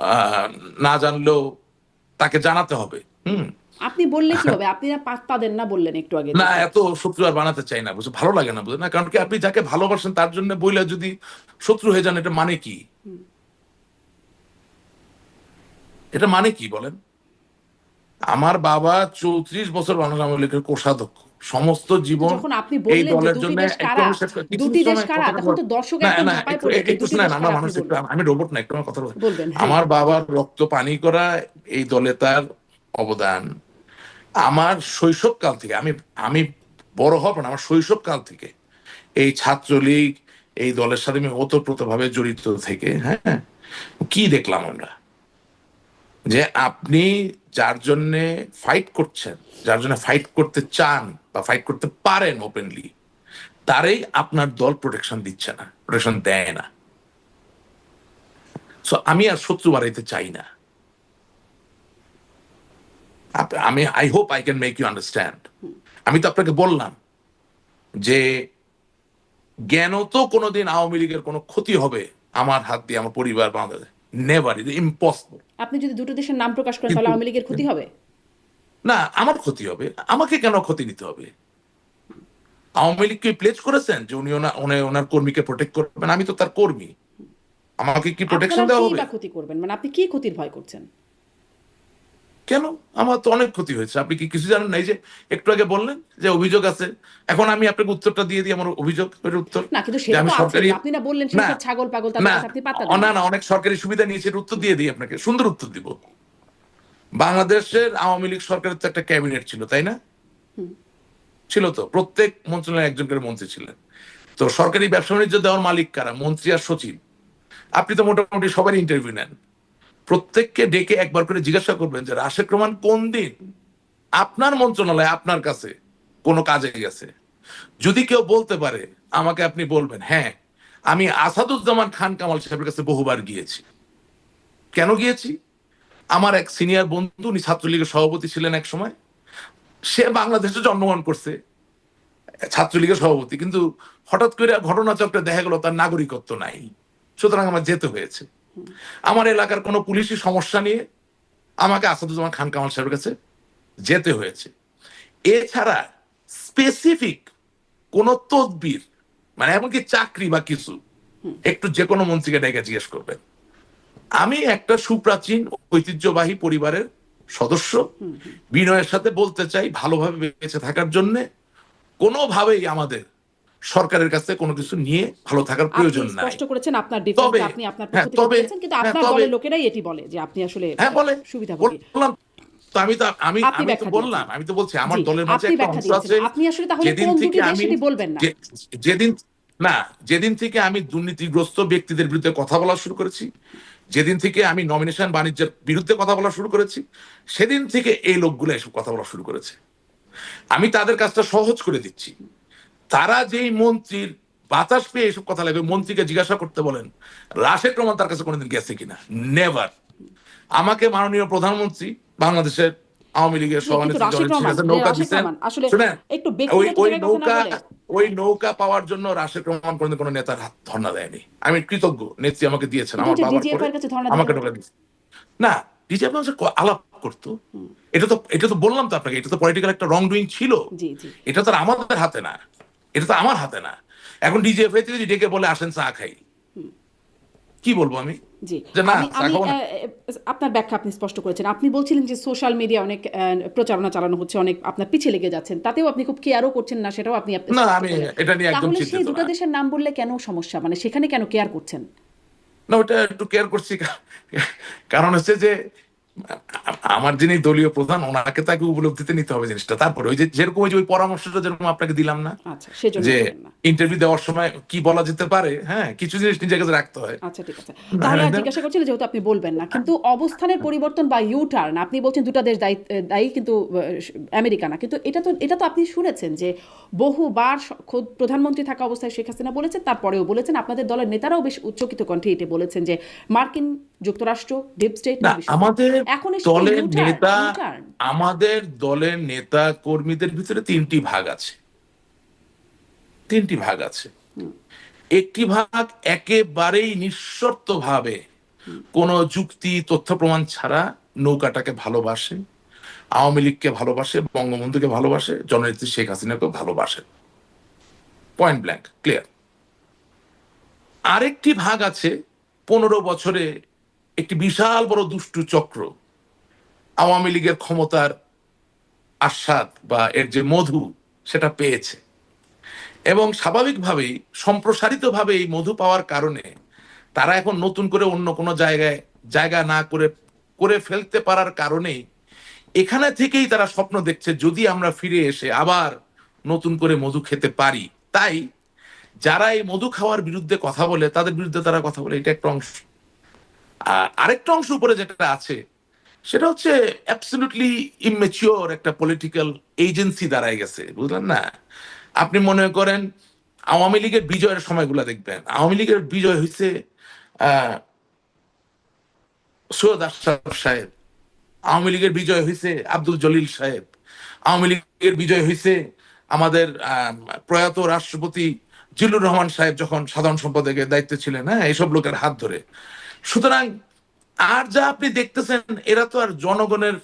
আহ, না জানলেও তাকে জানাতে হবে। হুম। আপনি বললে কি হবে? আপনি না পাত্তা দেন না বললেন একটু আগে না, দেখে। এত শত্রু আর বানাতে চাই না, বুঝে ভালো লাগে না, বুঝে না, কারণ কি আপনি যাকে ভালোবাসেন তার জন্য বইলা যদি শত্রু হয়ে যান, এটা মানে কি? এটা মানে কি বলেন? আমার বাবা 34 বছর বাংলা আওয়ামী লীগের কোষাধ্যক্ষ, সমস্ত কিন্তু জীবন যখন আপনি এই বললেন যে দলের দুটি জন্য। দেশ একটু কারা, আমি কিছু দুটি দেশ সময় কারা, কথাটা তখন তো দর্শক না একদম না, ঝাঁপায় একটু পড়বে যে একটু দুটি শোনেন, দেশ আমরা কারা মানুষ, আপনি একটু বলবেন। আমি রোবট না, একটু আমার কথা বলি। বলবেন, হ্যাঁ। আমার বাবার রক্ত পানি করা এই দলে তার অবদান আমার শৈশবকাল থেকে, আমি আমি বড় হব না, আমার শৈশবকাল থেকে এই ছাত্রলীগ, এই দলের সাথে আমি ওতপ্রোতভাবে জড়িত থেকে, হ্যাঁ, কি দেখলাম আমরা, যে আপনি যার জন্য ফাইট করছেন, যার জন্য ফাইট করতে চান বা ফাইট করতে পারেন ওপেনলি, তারই আপনার দল প্রোটেকশন দিচ্ছে না, প্রোটেকশন দেয় না। সো আমি আর শত্রু বাড়াইতে চাই না। আমি I hope I can make you understand. আমি তো আপনাকে বললাম যে জ্ঞানত কোনোদিন আওয়ামী লীগের কোনো ক্ষতি হবে আমার হাত দিয়ে, আমার পরিবার, বাংলাদেশ, নেভার, ইট ইম্পসিবল। আপনি যদি দুটো দেশের নাম প্রকাশ করেন কিন্তু তাহলে আওয়ামী লীগের ক্ষতি হবে? না, আমার ক্ষতি হবে, আমাকে কেন ক্ষতি নিতে হবে? আওয়ামী লীগকে প্লেজ করেছেন যে ওনার কর্মীকে প্রোটেক্ট করবেন, আমি তো তার কর্মী, আমাকে কি প্রোটেকশন আপনারা দেওয়া কি হবে? বা ক্ষতি করবেন, মানে আপনি কি ক্ষতির ভয় করছেন? কেন? আমার তো অনেক ক্ষতি হয়েছে, আপনি কি কিছু জানেন না? এই যে একটু আগে বললেন যে অভিযোগ আছে, এখন আমি আপনাকে উত্তরটা দিয়ে দিই, আমার অভিযোগের উত্তর। না, কিন্তু যে সেটা আমি তো আছে, সরকারি, আপনি না বললেন না সেসব ছাগল পাগল তাদের না কথা আপনি পাত্তা দেন না না। না, অনেক সরকারি সুবিধা নিয়েছে, এর উত্তর দিয়ে দিই আপনাকে, সুন্দর উত্তর দিব। বাংলাদেশের আওয়ামী লীগ সরকারের তো একটা ক্যাবিনেট ছিল, তাই না? ছিল তো, প্রত্যেক মন্ত্রণালয়ে একজন করে মন্ত্রী ছিলেন। তো সরকারি ব্যবসা বাণিজ্য দেওয়ার মালিক কারা? মন্ত্রী আর সচিব। আপনি তো মোটামুটি সবারই ইন্টারভিউ নেন, প্রত্যেককে ডেকে একবার করে জিজ্ঞাসা করবেন যে রাশেদ রহমান কোন দিন আপনার মন্ত্রণালয় আপনার কাছে কোনো কাজে গেছে। যদি কেউ বলতে পারে আমাকে, আপনি বলবেন হ্যাঁ আমি আসাদুজ্জামান খান কামাল সাহেবের কাছে বহুবার গিয়েছি। কেন গিয়েছি? আমার এক সিনিয়র বন্ধু, উনি ছাত্রলীগের সভাপতি ছিলেন এক সময়, সে বাংলাদেশে জন্মগ্রহণ করছে, ছাত্রলীগের সভাপতি, কিন্তু হঠাৎ করে ঘটনাচক্রে দেখা গেল তার নাগরিকত্ব নাই, সুতরাং আমার যেতে হয়েছে। আমার এলাকার কোনো পুলিশি সমস্যা নিয়ে আমাকে আসাদুজ্জামান খান কামাল সাহেবের কাছে যেতে হয়েছে। এছাড়া স্পেসিফিক কোন তদবির, মানে এমনকি চাকরি বা কিছু, একটু যে কোনো মন্ত্রীকে ডেকে জিজ্ঞেস করবেন। আমি একটা সুপ্রাচীন ঐতিহ্যবাহী পরিবারের সদস্য, বিনয়ের সাথে বলতে চাই, ভালোভাবে বেঁচে থাকার জন্য কোনোভাবেই আমাদের সরকারের কাছে কোনো কিছু নিয়ে ভালো থাকার আপনি প্রয়োজন নাই। স্পষ্ট করেছেন আপনার তবে ডিফেন্সে, আপনি আপনার পক্ষ হ্যাঁ থেকে তবে বলেছেন, কিন্তু হ্যাঁ আপনার তবে দলের লোকেরাই এটি বলে যে আপনি আসলে হ্যাঁ বলে সুবিধাভোগী। বললাম তো, আমি আপনি আমি তো ব্যাখ্যা বললাম, দিয়েছেন। আমি তো বলছি আমার জি, দলের মাঝে আপনি একটা ব্যাখ্যা অংশ দিয়েছেন। আছে। আপনি আসলে তাহলে যেদিন কোন থেকে দুটি দেশ আমি সেটি বলবেন না। যেদিন না, যেদিন থেকে আমি দুর্নীতিগ্রস্ত ব্যক্তিদের বিরুদ্ধে কথা বলা শুরু করেছি, যেদিন থেকে আমি নমিনেশন বাণিজ্যের বিরুদ্ধে কথা বলা শুরু করেছি, সেদিন থেকে এই লোকগুলো এসব কথা বলা শুরু করেছে। আমি তাদের কাজটা সহজ করে দিচ্ছি। তারা যেই মন্ত্রীর বাতাস পেয়ে এসব কথা লাগবে, মন্ত্রীকে জিজ্ঞাসা করতে বলেন রাশেদ রহমান তার কাছে কোনোদিন গেছে কিনা, নেভার। আমাকে মাননীয় প্রধানমন্ত্রী বাংলাদেশের আওয়ামী লীগের জি, কিন্তু সভানেত্রী রাশিদ জননেত্রী রহমান, কাছে নৌকা রাশিদ দিচ্ছেন, রহমান আসলে শুনেন, একটু ওই ব্যক্তিগত ওই জায়গায় কথা না নৌকা, বলে। ওই নৌকা পাওয়ার জন্য রাশেদ রহমান কোনোদিন কোনো নেতার হাত ধর্ণা দেয়নি। আমি কৃতজ্ঞ, নেত্রী আমাকে দিয়েছেন, কিন্তু আমার ওই যে বাবার ডিজিএফআই পরে এর কাছে ধর্ণা দিতে আমাকে হতো। নৌকা দিচ্ছে। না, ডিজে আলাপ করতো, এটা তো বললাম তো আপনাকে, এটা তো পলিটিক্যাল একটা রং ডুইং ছিল, জি, জি, এটা তো আর আমাদের হাতে না, এটা তো আমার হাতে না। এখন ডিজিএফআই থেকে যদি ডেকে বলে আসেন চা খাই, কি বলবো আমি? জি। যে না আমি চা আমি খাবো না। আপনার ব্যাখ্যা আপনি স্পষ্ট করেছেন। আপনি বলছিলেন যে সোশ্যাল মিডিয়া অনেক প্রচারণা চালানো হচ্ছে, অনেক আপনার পিছে লেগে যাচ্ছেন। তাতেও আপনি খুব কেয়ারও করছেন না, সেটাও আপনি না, স্পষ্ট আমি করলেন। এটা নিয়ে একদম তাহলে সেই চিন্তিত দুটো না। দেশের নাম বললে কেন সমস্যা? মানে সেখানে কেন কেয়ার করছেন? না, ওটা একটু কেয়ার করছি, কারণ হচ্ছে যে আমার যিনি দলীয় প্রধান, ওনাকে তাকে উপলব্ধিতে নিতে হবে জিনিসটা। তারপরে ওই যে যেরকম ওই পরামর্শটা যেরকম আপনাকে দিলাম না, আচ্ছা, সেজন্য যে বললেন না। ইন্টারভিউ দেওয়ার সময় কি বলা যেতে পারে, হ্যাঁ কিছু জিনিস নিজের কাছে রাখতে হয়। আচ্ছা, ঠিক আছে। তাহলে আর জিজ্ঞাসা করছিলেন, যেহেতু আপনি বলবেন না, কিন্তু অবস্থানের পরিবর্তন বা ইউ টার্ন, আপনি বলছেন দুটো দেশ দায়ী, কিন্তু আমেরিকা না। কিন্তু এটা তো আপনি শুনেছেন যে বহুবার খোদ প্রধানমন্ত্রী থাকা অবস্থায় শেখ হাসিনা বলেছেন, তারপরেও বলেছেন, আপনাদের দলের নেতারাও বেশ উচ্চকিত কণ্ঠে এটি বলেছেন যে মার্কিন যুক্তরাষ্ট্র ডিপ স্টেট না, আমাদের এখন এসে দলের ইউ নেতা, টার্ন। আমাদের দলের নেতা কর্মীদের ভিতরে তিনটি ভাগ আছে, তিনটি ভাগ আছে। একটি ভাগ একেবারেই নিঃশর্তভাবে কোনো যুক্তি তথ্য প্রমাণ ছাড়া নৌকাটাকে ভালোবাসে, আওয়ামী লীগকে ভালোবাসে, বঙ্গবন্ধুকে ভালোবাসে, জননেত্রী শেখ হাসিনাকে ভালোবাসে, পয়েন্ট ব্ল্যাঙ্ক ক্লিয়ার। আরেকটি ভাগ আছে 15 বছরে একটি বিশাল বড় দুষ্টু চক্র আওয়ামী লীগের ক্ষমতার আস্বাদ বা এর যে মধু সেটা পেয়েছে, এবং স্বাভাবিকভাবেই সম্প্রসারিতভাবে এই মধু পাওয়ার কারণে তারা এখন নতুন করে অন্য কোনো জায়গা না করে করে ফেলতে পারার কারণেই এখানে থেকেই তারা স্বপ্ন দেখছে যদি আমরা ফিরে এসে আবার নতুন করে মধু খেতে পারি। তাই যারা এই মধু খাওয়ার বিরুদ্ধে কথা বলে তাদের বিরুদ্ধে তারা কথা বলে, এটা একটা অংশ। আর আরেকটা অংশ উপরে যেটা আছে সেটা হচ্ছে অ্যাবসলিউটলি ইমেচিওর একটা পলিটিক্যাল এজেন্সি দাঁড়ায় গেছে, বুঝলেন না? আপনি মনে করেন আওয়ামী লীগের বিজয়ের সময়গুলো দেখবেন, আওয়ামী লীগের বিজয় হয়েছে সৈয়দ আশরাফ সাহেব আওয়ামী লীগের বিজয় হয়েছে আব্দুল জলিল সাহেব, আওয়ামী লীগের বিজয় হয়েছে আমাদের প্রয়াত রাষ্ট্রপতি জিল্লুর রহমান সাহেব যখন সাধারণ সম্পাদকের দায়িত্বে ছিলেন, হ্যাঁ, এইসব লোকের হাত ধরে। সুতরাং আর যা আপনি দেখতেছেন এরা তো আর জনগণের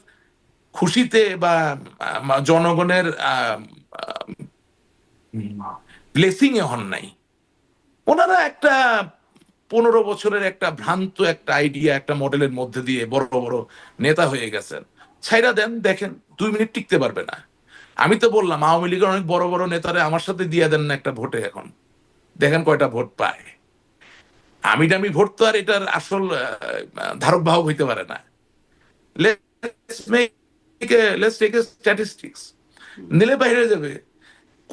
খুশিতে বা জনগণের ব্লেসিং এ হন নাই। ওনারা একটা 15 বছরের একটা ভ্রান্ত একটা আইডিয়া, একটা মডেলের মধ্যে দিয়ে বড় বড় নেতা হয়ে গেছেন। ছাইরা দেন, দেখেন 2 মিনিট টিকতে পারবে না। আমি তো বললাম আওয়ামী লীগের অনেক বড় বড় নেতারা আমার সাথে দিয়ে দেন না একটা ভোটে, এখন দেখেন কয়টা ভোট পায়। আমি দামি ভোট তো আর এটার আসল ধারক বাহক হইতে পারে না। লেটস টেক এ স্ট্যাটিস্টিক্স, নিলে বাইরে যাবে,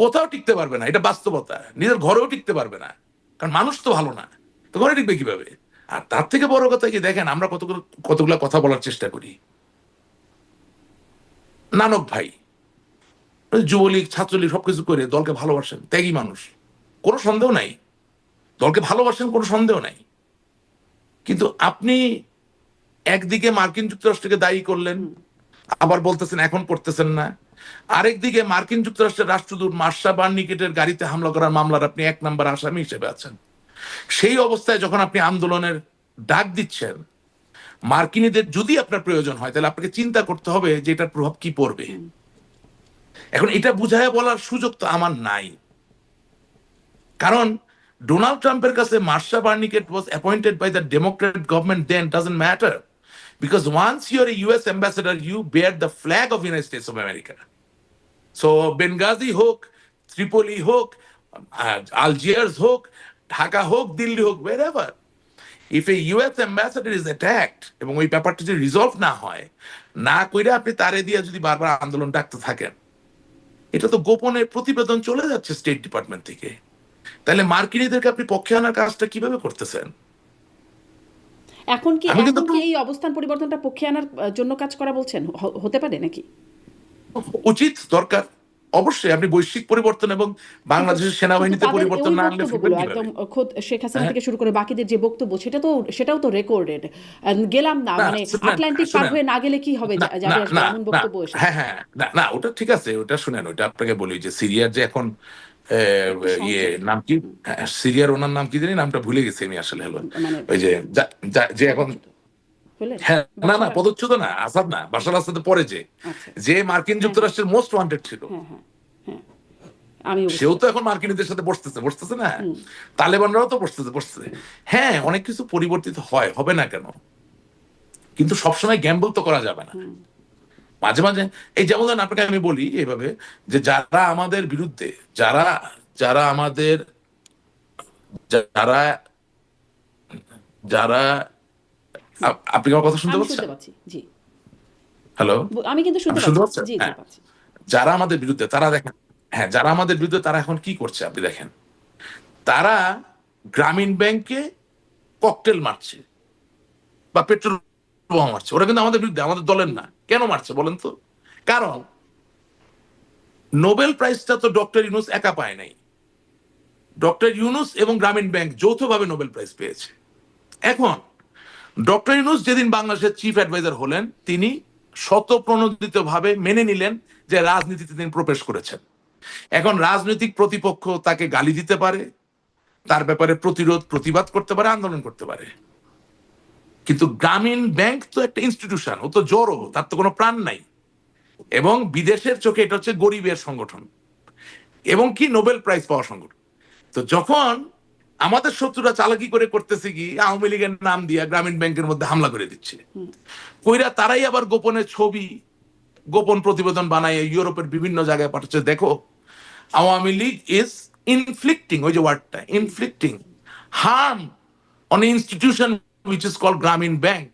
কোথাও টিকতে পারবে না, এটা বাস্তবতা। নিজের ঘরেও টিকতে পারবে না, কারণ মানুষ তো ভালো না, তো ঘরে টিকবে কিভাবে? আর তার থেকে বড় কথা কি, দেখেন আমরা কতগুলো কথা বলার চেষ্টা করি। নানক ভাই যুবলীগ ছাত্রলীগ সবকিছু করে দলকে ভালোবাসেন, ত্যাগী মানুষ, কোনো সন্দেহ নাই, দলকে ভালোবাসেন, কোনো সন্দেহ নাই। কিন্তু আপনি একদিকে মার্কিন যুক্তরাষ্ট্রকে দায়ী করলেন, আবার বলতেছেন এখন করতেছেন না। আরেকদিকে মার্কিন যুক্তরাষ্ট্রের রাষ্ট্রদূত মার্শা বার্নিকেটের গাড়িতে হামলা করার মামলার আপনি 1 নম্বর আসামি হিসেবে আছেন। সেই অবস্থায় যখন আপনি আন্দোলনের ডাক দিচ্ছেন, মার্কিনীদের যদি আপনার প্রয়োজন হয় তাহলে আপনাকে চিন্তা করতে হবে যে এটার প্রভাব কি পড়বে। এখন এটা বুঝায় বলার সুযোগ তো আমার নাই, কারণ ডোনাল্ড ট্রাম্পের কাছে Marsha Bernicat was appointed by the Democrat government, then doesn't matter, because once you're a US ambassador you bear the flag of United States of America. So Benghazi হোক, ত্রিপলি হোক, Algiers হোক, ঢাকা হোক, দিল্লি হোক, wherever, if a US ambassador is attacked এবং ওই ব্যাপারটা যদি resolve না হয়, না কইরা আপনি তারে দিয়ে যদি বারবার আন্দোলন ডাকতে থাকেন, এটা তো গোপনে প্রতিবেদন চলে যাচ্ছে স্টেট ডিপার্টমেন্ট থেকে। তাহলে মার্কিনীদেরকে আপনি পক্ষে আনার কাজটা কিভাবে করতেছেন? এখন কি আমি কিন্তু এই অবস্থান পরিবর্তনটা পক্ষে আনার জন্য কাজ করা বলছেন, হতে পারে নাকি? উচিত, দরকার, অবশ্যই। আপনি বৈশ্বিক পরিবর্তন এবং বাংলাদেশের সেনাবাহিনীতে তাদের পরিবর্তন ওই না আনলে বক্তব্যগুলো ফিরবেন একদম কিভাবে? খোদ শেখ হাসিনা হ্যাঁ? থেকে শুরু করে বাকিদের যে বক্তব্য, সেটাও তো রেকর্ডেড। গেলাম না, না, মানে শুনেন, আটলান্টিক পার শুনেন। হয়ে না গেলে কি হবে, না, যাবে না, আসবে, না, এমন না, বক্তব্য এসেছে। হ্যাঁ, হ্যাঁ, না, না, ওটা ঠিক আছে, ওটা শুনেন, ওটা আপনাকে বলি যে সিরিয়ার যে এখন একটু ইয়ে সংক্ষেপে, নাম কি, সিরিয়ার ওনার নাম কি জানি, নামটা ভুলে গেছি আমি আসলে। হলো মানে ওই যে যে এখন, হলেন হ্যাঁ, না, না, বাশার পদচ্যুত না, আসাদ না, বাশার আসাদের পরে যে আচ্ছা, যে মার্কিন হ্যাঁ, যুক্তরাষ্ট্রের মোস্ট ওয়ান্টেড ছিল, হ্যাঁ, হ্যাঁ, হ্যাঁ, আমিও বুঝতে সেও তো পারছি। এখন মার্কিনীদের সাথে বসতেছে না, তালেবানরাও তো বসতেছে। হ্যাঁ, অনেক কিছু পরিবর্তিত হয়, হবে না কেন, কিন্তু সবসময় গ্যাম্বল তো করা যাবে না। মাঝে মাঝে এই যেমন ধরেন আপনাকে আমি বলি এইভাবে, যে যারা আমাদের বিরুদ্ধে, যারা যারা আমাদের যারা যারা আপনি আমার কথা শুনতে আমি পাচ্ছেন? শুনতে পাচ্ছি, জি, হ্যালো, আমি কিন্তু আপনি শুনতে শুনতে পাচ্ছি, পাচ্ছেন? জি, জি, হ্যাঁ, পাচ্ছি। যারা আমাদের বিরুদ্ধে তারা দেখেন, হ্যাঁ, যারা আমাদের বিরুদ্ধে তারা এখন কি করছে আপনি দেখেন, তারা গ্রামীণ ব্যাংকে ককটেল মারছে বা পেট্রোল বোমা মারছে। ওরা কিন্তু আমাদের বিরুদ্ধে, আমাদের দলের না। কেন মারছে বলেন তো? কারণ নোবেল প্রাইজটা তো ডক্টর ইউনূস একা পায় নাই, ডক্টর ইউনূস এবং গ্রামীণ ব্যাংক যৌথভাবে নোবেল প্রাইজ পেয়েছে। এখন ডক্টর ইউনূস যেদিন বাংলাদেশের চিফ অ্যাডভাইজার হলেন, তিনি শতপ্রণোদিত ভাবে মেনে নিলেন যে রাজনীতিতে তিনি প্রবেশ করেছেন। এখন রাজনৈতিক প্রতিপক্ষ তাকে গালি দিতে পারে, তার ব্যাপারে প্রতিবাদ করতে পারে, আন্দোলন করতে পারে, কিন্তু গ্রামীণ ব্যাংক তো একটা ইনস্টিটিউশন, ও তো জড়ো, তার তো কোনো প্রাণ নাই, এবং বিদেশের চোখে এটা হচ্ছে গরিবের সংগঠন এবং কি নোবেল প্রাইজ পাওয়া সংগঠন। তো যখন আমাদের শত্রুরা চালাকি করে করতেছে কি, আওয়ামী লীগের নাম দিয়া গ্রামীণ ব্যাংকের মধ্যে হামলা করে দিচ্ছে, কইরা তারাই আবার গোপনে ছবি, গোপন প্রতিবেদন বানায় ইউরোপের বিভিন্ন জায়গায় পাঠাচ্ছে, দেখো আওয়ামী লীগ ইজ ইনফ্লিক্টিং, ওই যে ওয়ার্ডটা inflicting, harm on an institution which is called Grameen Bank,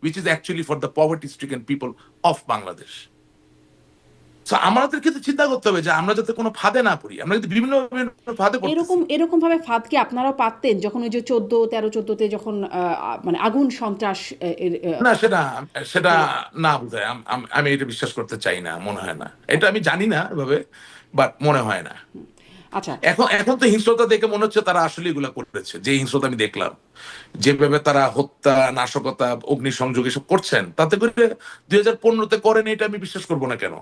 which is actually for the poverty-stricken people of Bangladesh. So আমাদের কিন্তু চিন্তা করতে হবে যে আমরা যাতে কোনো ফাঁদে না পড়ি, আমরা কিন্তু বিভিন্ন ফাঁদে পড়তেছি। এরকম ভাবে ফাঁদ কি আপনারাও পাততেন যখন ওই যে 13-14 যখন মানে আগুন সন্ত্রাস না, সেটা সেটা না বোধহয়, আমি এটা বিশ্বাস করতে চাই না, মনে হয় না, এটা আমি জানি না এভাবে, বাট মনে হয় না। আচ্ছা, এখন তো হিংস্রতা দেখে মনে হচ্ছে তারা আসলে এগুলা করেছে, যে হিংস্রতা আমি দেখলাম, যেভাবে তারা হত্যা, নাশকতা, অগ্নিসংযোগ এসব করছেন, তাতে করে 2015-তে করেন এটা আমি বিশ্বাস করবো না কেন,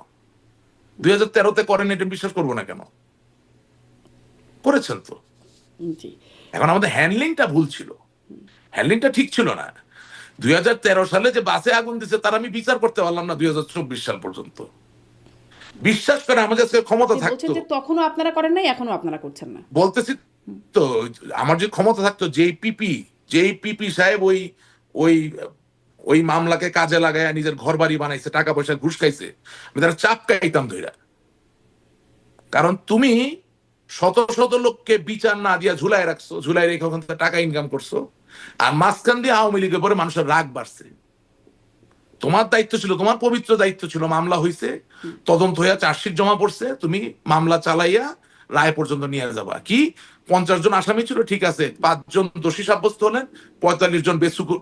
2013-তে করেন এটা আমি বিশ্বাস করবো না কেন, করেছেন তো। জি, এখন আমাদের হ্যান্ডলিংটা ভুল ছিল, হ্যান্ডলিংটা ঠিক ছিল না। 2013 সালে যে বাসে আগুন দিছে তার আমি বিচার করতে পারলাম না 2024 সাল পর্যন্ত। বিশ্বাস করে আমাদের কাছে ক্ষমতা আপনি বলছেন থাকতো, যে তখনও আপনারা করেন নাই, এখনো আপনারা করছেন না। বলতেছি তো, আমার যে ক্ষমতা থাকতো, যেই পিপি সাহেব ওই ওই ওই মামলাকে কাজে লাগায় নিজের ঘর বাড়ি বানাইছে, টাকা পয়সা ঘুষ খাইছে, আমি তারা চাপ খাইতাম ধইরা। কারণ তুমি শত শত লোককে বিচার না দিয়া ঝুলাই রাখছো, ঝুলাই রেখে ওখান থেকে টাকা ইনকাম করছো, আর মাঝখান দিয়ে আওয়ামী লীগের পরে মানুষের রাগ বাড়ছে। তোমার দায়িত্ব ছিল, তোমার পবিত্র দায়িত্ব ছিল, মামলা হয়েছে, তদন্ত হইয়া চার্জশিট জমা পড়ছে, তুমি মামলা চালাইয়া রায় পর্যন্ত নিয়ে যাবা। কি 50 জন আসামি ছিল, ঠিক আছে, 5 জন দোষী সাব্যস্ত হলেন, 45 জন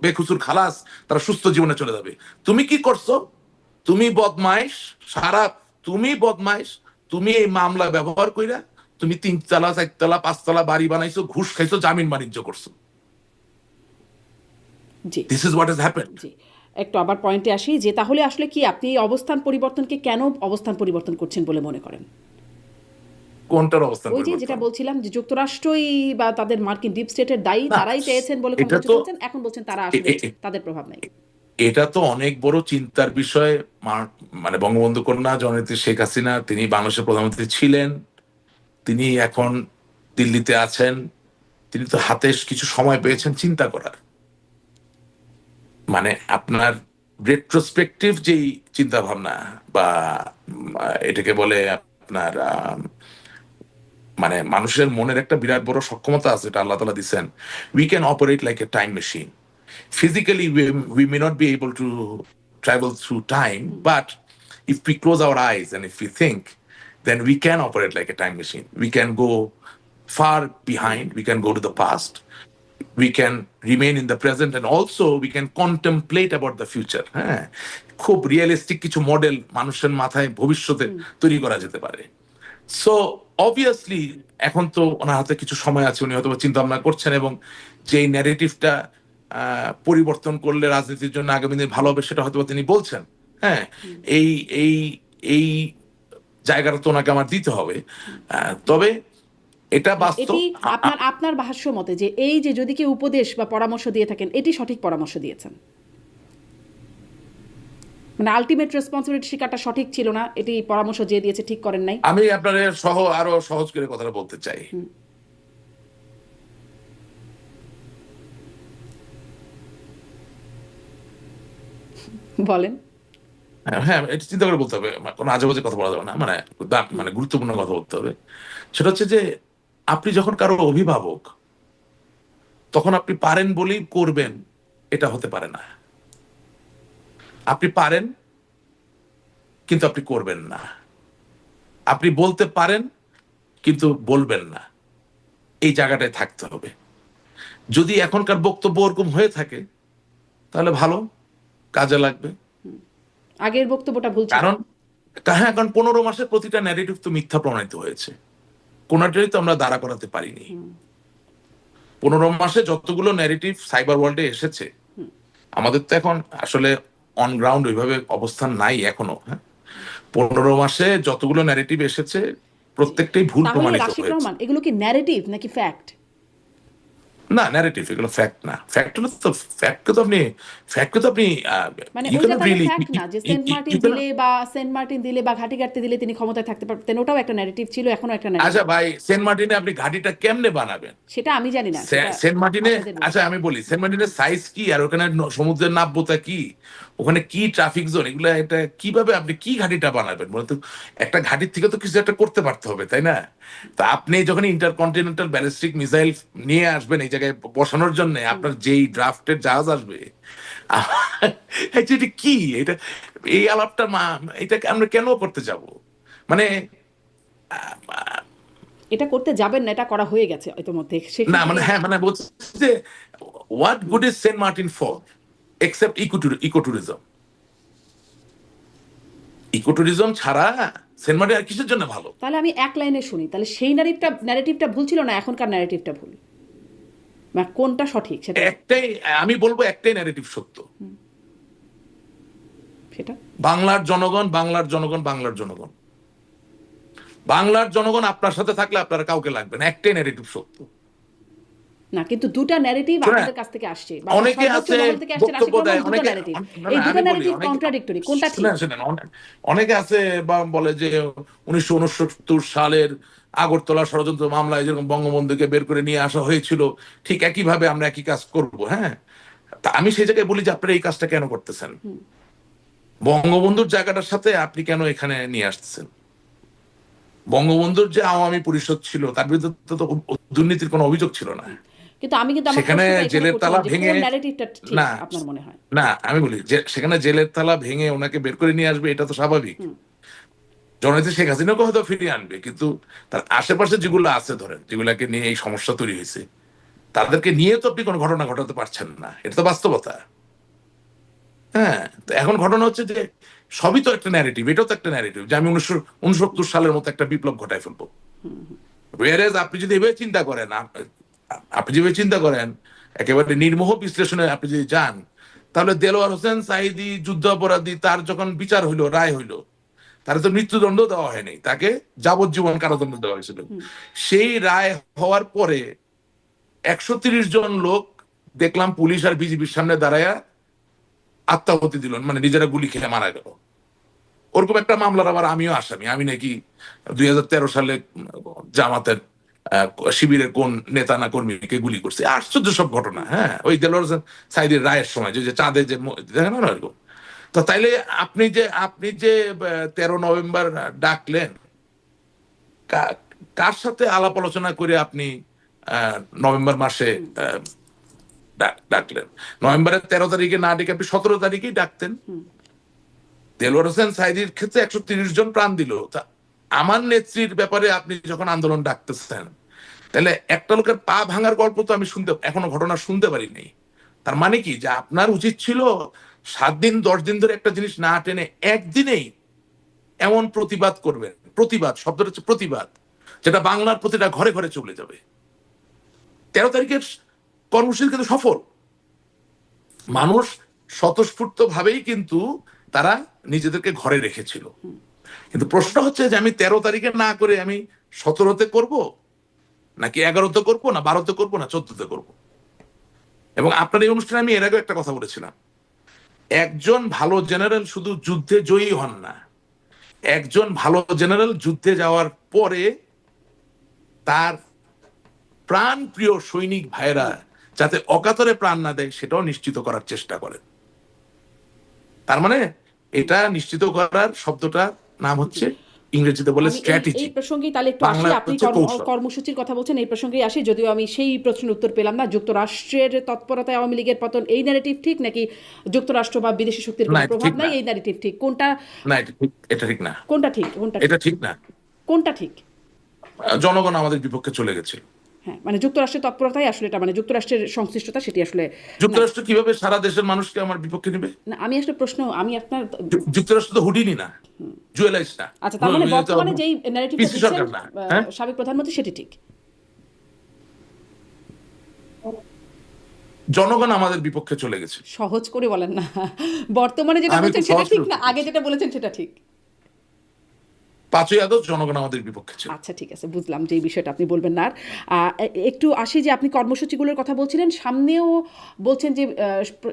বেকসুর খালাস, তারা সুস্থ জীবনে চলে যাবে। তুমি কি করছো? তুমি বদমাইশ, সারা তুমি বদমাইশ, তুমি এই মামলা ব্যবহার কইরা তুমি 3 তলা 4 তলা 5 তলা বাড়ি বানাইছো, ঘুষ খাইছো, জামিন বাণিজ্য করছো। জি, this is what has happened. জি, একটু আবার পয়েন্টে আসি যে তাহলে আসলে কি আপনি এই অবস্থান পরিবর্তনকে কেন অবস্থান পরিবর্তন করছেন বলে মনে করেন? কোনটার অবস্থান ওই যে যেটা পরিবর্তন? বলছিলাম যে যুক্তরাষ্ট্রই বা তাদের মার্কিন ডিপ স্টেটের দায়ী, না, তারাই চেয়েছেন বলে কোনো এটা কিছু তো বলছেন, এখন বলছেন তারা এ- আসলে এ- এ- তাদের প্রভাব নাই। এটা তো অনেক বড় চিন্তার বিষয়। মানে বঙ্গবন্ধু কন্যা জননেত্রী শেখ হাসিনা, তিনি বাংলাদেশের প্রধানমন্ত্রী ছিলেন, তিনি এখন দিল্লিতে আছেন, তিনি তো হাতে কিছু সময় পেয়েছেন চিন্তা করার। মানে আপনার রেট্রোস্পেকটিভ যেই চিন্তা ভাবনা বা এটাকে বলে আপনার মানে মানুষের মনের একটা বিরাট বড় সক্ষমতা আছে, এটা আল্লাহ তাআলা দিচ্ছেন। We can operate like a time machine. Physically, we may not be able to travel through time, but if we close our eyes and if we think, then we can operate like a time machine. We can go far behind, we can go to the past, we can remain in the present, and also we can contemplate about the future. হ্যাঁ, খুব realistic কিছু model মানুষের মাথায় ভবিষ্যতে তৈরি করা যেতে পারে। সো অবভিয়াসলি এখন তো ওনার হাতে কিছু সময় আছে, উনি হয়তো চিন্তা ভাবনা করছেন, এবং যেই ন্যারেটিভটা পরিবর্তন করলে রাজনীতির জন্য আগামী দিনে ভালো হবে সেটা হয়তো তিনি বলছেন। হ্যাঁ, এই এই এই জায়গাটা তো ওনাকে আমার দিতে হবে। তবে এটা বাস্তব। এটি আপনার আপনার ভাষ্য মতে যে এই যে যদি কেউ উপদেশ বা পরামর্শ দিয়ে থাকেন, এটি সঠিক পরামর্শ দিয়েছেন, মানে আলটিমেট রেসপন্সিবিলিটি শিকারটা সঠিক ছিল না, এটি পরামর্শ যে দিয়েছে ঠিক করেন নাই। আমি আপনাদের আরো সহজ করে কথাটা বলতে চাই। বলেন। হ্যাঁ, এটা চিন্তা করে বলতে হবে, কোনো আজে বাজে কথা বলা যাবে না, মানে মানে গুরুত্বপূর্ণ কথা বলতে হবে। সেটা হচ্ছে যে আপনি যখন কারো অভিভাবক, তখন আপনি পারেন বলেই করবেন এটা হতে পারে না। আপনি পারেন কিন্তু আপনি করবেন না, আপনি বলতে পারেন কিন্তু বলবেন না, এই জায়গাটায় থাকতে হবে। যদি এখনকার বক্তব্য ওরকম হয়ে থাকে তাহলে ভালো, কাজে লাগবে। আগের বক্তব্যটা ভুল ছিল। কারণ হ্যাঁ, কারণ 15 মাসের প্রতিটা ন্যারেটিভ তো মিথ্যা প্রমাণিত হয়েছে, কোনটারই তো আমরা দাঁড়া করাতে পারিনি। 15 মাসে যতগুলো ন্যারেটিভ সাইবার ওয়ার্ল্ডে এসেছে, আমাদের তো এখন আসলে অন গ্রাউন্ড ওইভাবে অবস্থান নাই এখনো। হ্যাঁ, 15 মাসে যতগুলো ন্যারেটিভ এসেছে প্রত্যেকটাই ভুল তাহলে প্রমাণিত রাশিদ হয়েছে। রহমান, এগুলো কি ন্যারেটিভ নাকি ফ্যাক্ট? না, ন্যারেটিভ, এগুলো ফ্যাক্ট না। ফ্যাক্টকে তো আপনি মানে you ওইটা cannot তাহলে really ফ্যাক্ট না যে সেন্ট মার্টিন দিলে বা সেন্ট মার্টিন দিলে বা ঘাটিগাড়তে দিলে তিনি ক্ষমতায় থাকতে পারতেন, ওটাও একটা ন্যারেটিভ ছিল, এখনো একটা ন্যারেটিভ। আচ্ছা ভাই, সেন্ট মার্টিনে আপনি ঘাটিটা কেমনে বানাবেন? সেটা আমি জানি না, সেটা সেন্ট মার্টিনে, আপনাদের মত। আচ্ছা আমি বলি, সেন্ট মার্টিনের সাইজ কি, আর ওখানে সমুদ্রের নাব্যতা কি, ওখানে কি ট্রাফিক জোন, এগুলো এটা কিভাবে আপনি কি ঘাটিটা বানাবেন বলতো? একটা ঘাটির থেকে তো কিছু একটা করতে পারতে হবে, তাই না? তা আপনি যখন ইন্টারকন্টিনেন্টাল ব্যালিস্টিক মিসাইল নিয়ে আসবেন এই জায়গায় বসানোর জন্য, আপনার যেই ড্রাফটের জাহাজ আসবে, এটা কি, এটা এই আলাপটা এটা আমরা কেন করতে যাব? মানে এটা করতে যাবেন না, এটা করা হয়ে গেছে ইতিমধ্যে। না, মানে হ্যাঁ, মানে বলছি যে what good is Saint Martin for except ecotourism? Eco tourism ছাড়া সেন্ট মার্টিন আর কিসের জন্য ভালো? তাহলে আমি এক লাইনে শুনি, তাহলে সেই ন্যারেটিভটা ভুল ছিল না, এখনকার ন্যারেটিভটা ভুল, না কোনটা সঠিক সেটা একটাই, আমি বলবো একটাই ন্যারেটিভ সত্য, সেটা বাংলার জনগণ, বাংলার জনগণ, বাংলার জনগণ, বাংলার জনগণ আপনার সাথে থাকলে আপনার কাউকে লাগবে না, একটাই ন্যারেটিভ সত্য। না, কিন্তু দুটা ন্যারেটিভ শোনেন, আপনাদের কাছ থেকে আসছে বা অনেকে সর্বোচ্চ আছে মহল থেকে আসছে, বক্তব্য রাশিদ দেয়, রহমান, দুটো অনেকে ন্যারেটিভ, না, এই না, দুটো আমি বলি ন্যারেটিভ অনেকে, কন্ট্রাডিক্টরি, কোনটা ঠিক? শুনেন শুনেন, অনেকে আছে বা বলে যে 1969 সালের আগরতলা ষড়যন্ত্র মামলায় যেরকম বঙ্গবন্ধুকে বের করে নিয়ে আসা হয়েছিল, ঠিক একইভাবে আমরা একই কাজ করব। হ্যাঁ, তা আমি সেই জায়গায় বলি যে আপনারা এই কাজটা কেন করতেছেন? বঙ্গবন্ধুর জায়গাটার সাথে আপনি কেন এখানে নিয়ে আসতেছেন? বঙ্গবন্ধুর যে আওয়ামী পরিষদ ছিল তার বিরুদ্ধে তো দুর্নীতির কোনো অভিযোগ ছিল না। কিন্তু আমি কিন্তু আমার সেখানে প্রশ্নটা এখানে জেলের তালা করছিলাম যে ভেঙে, কোন ন্যারেটিভটা ঠিক না আপনার মনে হয়? না আমি বলি যে সেখানে জেলের তালা ভেঙে ওনাকে বের করে নিয়ে আসবে, এটা তো স্বাভাবিক। জননেত্রী শেখ হাসিনাকে হয়তো ফিরিয়ে আনবে, কিন্তু তার আশেপাশে যেগুলো আছে, ধরেন যেগুলাকে নিয়ে এই সমস্যা তৈরি হয়েছে, তাদেরকে নিয়ে তো আপনি কোনো ঘটনা ঘটাতে পারছেন না, এটা তো বাস্তবতা। হ্যাঁ, তো এখন ঘটনা হচ্ছে যে সবই তো একটা ন্যারেটিভ, এটাও তো একটা ন্যারেটিভ যে আমি 1969 সালের মতো একটা বিপ্লব ঘটায় ফেলবো। ওয়ারেজ আপনি যদি এভাবে চিন্তা করেন, আপনি যেভাবে চিন্তা করেন একেবারে নির্মোহ বিশ্লেষণে আপনি যদি যান, তাহলে দেলোয়ার হোসেন সাঈদী যুদ্ধাপরাধী, তার যখন বিচার হইলো, রায় হইলো, তারা তো মৃত্যুদণ্ড দেওয়া হয়নি, তাকে যাবজ্জীবন কারাদণ্ড দেওয়া হয়েছিল। সেই রায় হওয়ার পরে 130 জন লোক দেখলাম পুলিশ আর বিজিবির সামনে দাঁড়ায়া আত্মাহুতি দিল, মানে নিজেরা গুলি খেয়ে মারা গেল। ওরকম একটা মামলার আবার আমিও আসামি, আমি নাকি 2013 সালে জামাতের শিবিরের কোন নেতা না কর্মীকে গুলি করছে। আশ্চর্য সব ঘটনা। হ্যাঁ, ওই দেলোয়ার হোসেন সাঈদীর রায়ের সময় যে চাঁদে যে দেখেন না এরকম। তো তাইলে আপনি যে 13 নভেম্বর ডাকলেন, কার সাথে আলাপ আলোচনা করে আপনি নভেম্বর মাসে ডাকলেন? নভেম্বরের 13 তারিখে না ডেকে আপনি 17 তারিখেই ডাকতেন। দেলোয়ার হোসেন সাঈদীর ক্ষেত্রে 130 জন প্রাণ দিল। তা আমার নেত্রীর ব্যাপারে আপনি যখন আন্দোলন ডাকতেছেন, তাহলে একটা লোকের পা ভাঙার গল্প তো আমি এখনো ঘটনা শুনতে পারিনি। তার মানে কি, যে আপনার উচিত ছিল 7 দিন 10 দিন ধরে একটা জিনিস না টেনে একদিনেই এমন প্রতিবাদ করবেন, প্রতিবাদ শব্দটা হচ্ছে প্রতিবাদ, যেটা বাংলার প্রতিটা ঘরে ঘরে চলে যাবে। 13 তারিখের কর্মসূচি কিন্তু সফল, মানুষ স্বতঃস্ফূর্ত ভাবেই কিন্তু তারা নিজেদেরকে ঘরে রেখেছিল। কিন্তু প্রশ্ন হচ্ছে যে আমি 13 তারিখে না করে আমি 17তে করব, নাকি 11তে করব, না 12তে করব, না 14তে করব। এবং আপনার এই অনুষ্ঠানে আমি এর আগে একটা কথা বলেছিলাম, একজন ভালো জেনারেল শুধু যুদ্ধে জয়ী হন না, একজন ভালো জেনারেল যুদ্ধে যাওয়ার পরে তার প্রাণ প্রিয় সৈনিক ভাইরা যাতে অকাতরে প্রাণ না দেয় সেটাও নিশ্চিত করার চেষ্টা করেন। তার মানে এটা নিশ্চিত করার শব্দটার নাম হচ্ছে, ইংরেজিতে বলে আমি স্ট্র্যাটেজি, এই প্রসঙ্গেই তাহলে একটু আসি, বাংলা আপনি হচ্ছে কৌশল। কর্মসূচির কথা বলছেন, এই প্রসঙ্গেই আসি, যদিও আমি সেই প্রশ্নের উত্তর পেলাম না। যুক্তরাষ্ট্রের তৎপরতায় আওয়ামী লীগের পতন, এই ন্যারেটিভ ঠিক, নাকি যুক্তরাষ্ট্র বা বিদেশি শক্তির না, কোনো এটা প্রভাব ঠিক নাই, না। এই ন্যারেটিভ ঠিক? কোনটা না, এটা ঠিক না। কোনটা ঠিক? কোনটা ঠিক? এটা ঠিক না। কোনটা ঠিক? জনগণ আমাদের বিপক্ষে চলে গেছে। হ্যাঁ, মানে যুক্তরাষ্ট্রের তৎপরতাই আসলে এটা, মানে যুক্তরাষ্ট্রের সংশ্লিষ্টতা সেটি আসলে নাই। যুক্তরাষ্ট্র কিভাবে সারা দেশের মানুষকে আমার বিপক্ষে নেবে? না, আমি আসলে প্রশ্ন, আমি আপনার, যুক্তরাষ্ট্র তো হুডিনি না, জুয়েলাইস না, আচ্ছা, তার মানে বর্তমানে যেই ন্যারেটিভটা পিসি দিচ্ছেন সরকার না। হ্যাঁ, সাবেক প্রধানমন্ত্রী, সেটি ঠিক? জনগণ আমাদের বিপক্ষে চলে গেছে। সহজ করে বলেন না, বর্তমানে যেটা আমি বলছেন খুব সেটা সহজ ঠিক করে না, উত্তর আগে দিচ্ছি। যেটা বলেছেন সেটা ঠিক? 5ই আগস্ট জনগণ আমাদের বিপক্ষে ছিল। আচ্ছা, ঠিক আছে, বুঝলাম যে এই বিষয়টা আপনি বলবেন না আর। একটু আসি যে আপনি কর্মসূচিগুলোর কথা বলছিলেন, সামনেও বলছেন যে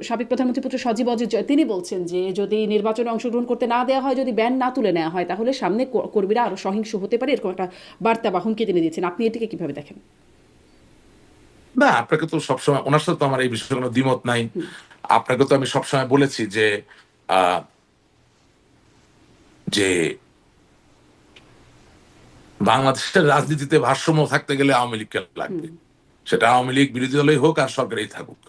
সাবেক প্রধানমন্ত্রী পুত্র সজীব অজিত তিনি বলছেন যে যদি নির্বাচনে অংশগ্রহণ করতে না দেওয়া হয়, যদি ব্যান না তুলে নেওয়া হয়, তাহলে সামনে কর্মীরা আরো সহিংস হতে পারে, এরকম একটা বার্তা বা হুমকি তিনি দিয়েছেন। আপনি এটিকে কিভাবে দেখেন? না, আপনাকে তো সবসময়, ওনার সাথে তো আমার এই বিষয়ে কোনো দ্বিমত নাই। আপনাকে তো আমি সবসময় বলেছি যে আহ, যে বাংলাদেশের রাজনীতিতে ভারসাম্য থাকতে গেলে আওয়ামী লীগকে লাগবে, সেটা আওয়ামী লীগ বিরোধী দলই হোক আর সরকারেই থাকুক।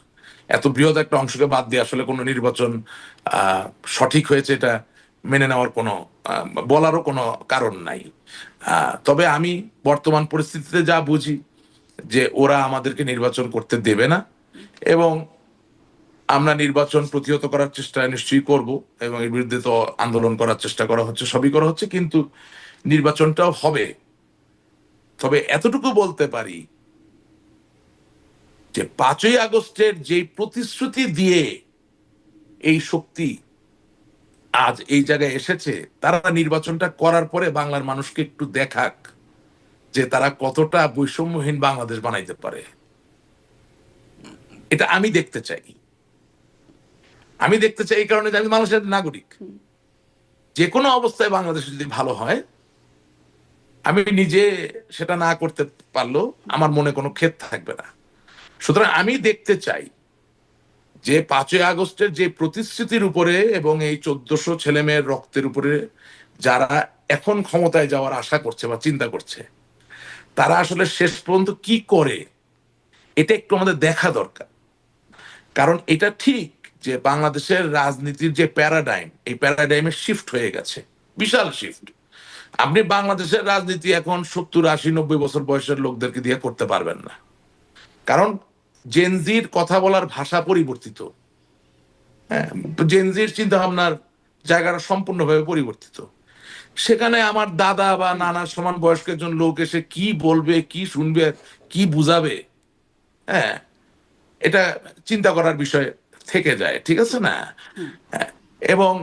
এত বৃহৎ একটা অংশকে বাদ দিয়ে আসলে কোনো নির্বাচন সঠিক হয়েছে এটা মেনে নেওয়ার কোনো বলারও কোনো কারণ নাই। তবে আমি বর্তমান পরিস্থিতিতে যা বুঝি যে ওরা আমাদেরকে নির্বাচন করতে দেবে না, এবং আমরা নির্বাচন প্রতিহত করার চেষ্টা নিশ্চয়ই করব, এবং এর বিরুদ্ধে তো আন্দোলন করার চেষ্টা করা হচ্ছে, সবই করা হচ্ছে, কিন্তু নির্বাচনটাও হবে। তবে এতটুকু বলতে পারি যে 5ই আগস্টের যে প্রতিশ্রুতি দিয়ে এই শক্তি আজ এই জায়গায় এসেছে, তারা নির্বাচনটা করার পরে বাংলার মানুষকে একটু দেখাক যে তারা কতটা বৈষম্যহীন বাংলাদেশ বানাইতে পারে। এটা আমি দেখতে চাই। আমি দেখতে চাই এই কারণে যে আমি বাংলাদেশের নাগরিক। যে কোনো অবস্থায় বাংলাদেশ যদি ভালো হয়, আমি নিজে সেটা না করতে পারলেও আমার মনে কোনো ক্ষেত থাকবে না। সুতরাং আমি দেখতে চাই যে 5ই আগস্টের যে প্রতিশ্রুতির উপরে এবং এই 1400 ছেলে মেয়ের রক্তের উপরে যারা এখন ক্ষমতায় যাওয়ার আশা করছে বা চিন্তা করছে, তারা আসলে শেষ পর্যন্ত কি করে, এটা একটু আমাদের দেখা দরকার। কারণ এটা ঠিক যে বাংলাদেশের রাজনীতির যে প্যারাডাইম, এই প্যারাডাইমে শিফট হয়ে গেছে, বিশাল শিফট। আপনি বাংলাদেশের রাজনীতি এখন 70, 80, 90 বছর বয়সের লোকদেরকে দিয়ে করতে পারবেন না। কারণ জেনজির কথা বলার ভাষা পরিবর্তিত, হ্যাঁ, জেনজির চিন্তা ভাবনার জায়গাটা সম্পূর্ণভাবে পরিবর্তিত। সেখানে আমার দাদা বা নানার সমান বয়স্ক একজন লোক এসে কি বলবে, কি শুনবে, কি বুঝাবে, হ্যাঁ, এটা চিন্তা করার বিষয় থেকে যায়, ঠিক আছে না? হ্যাঁ, এবং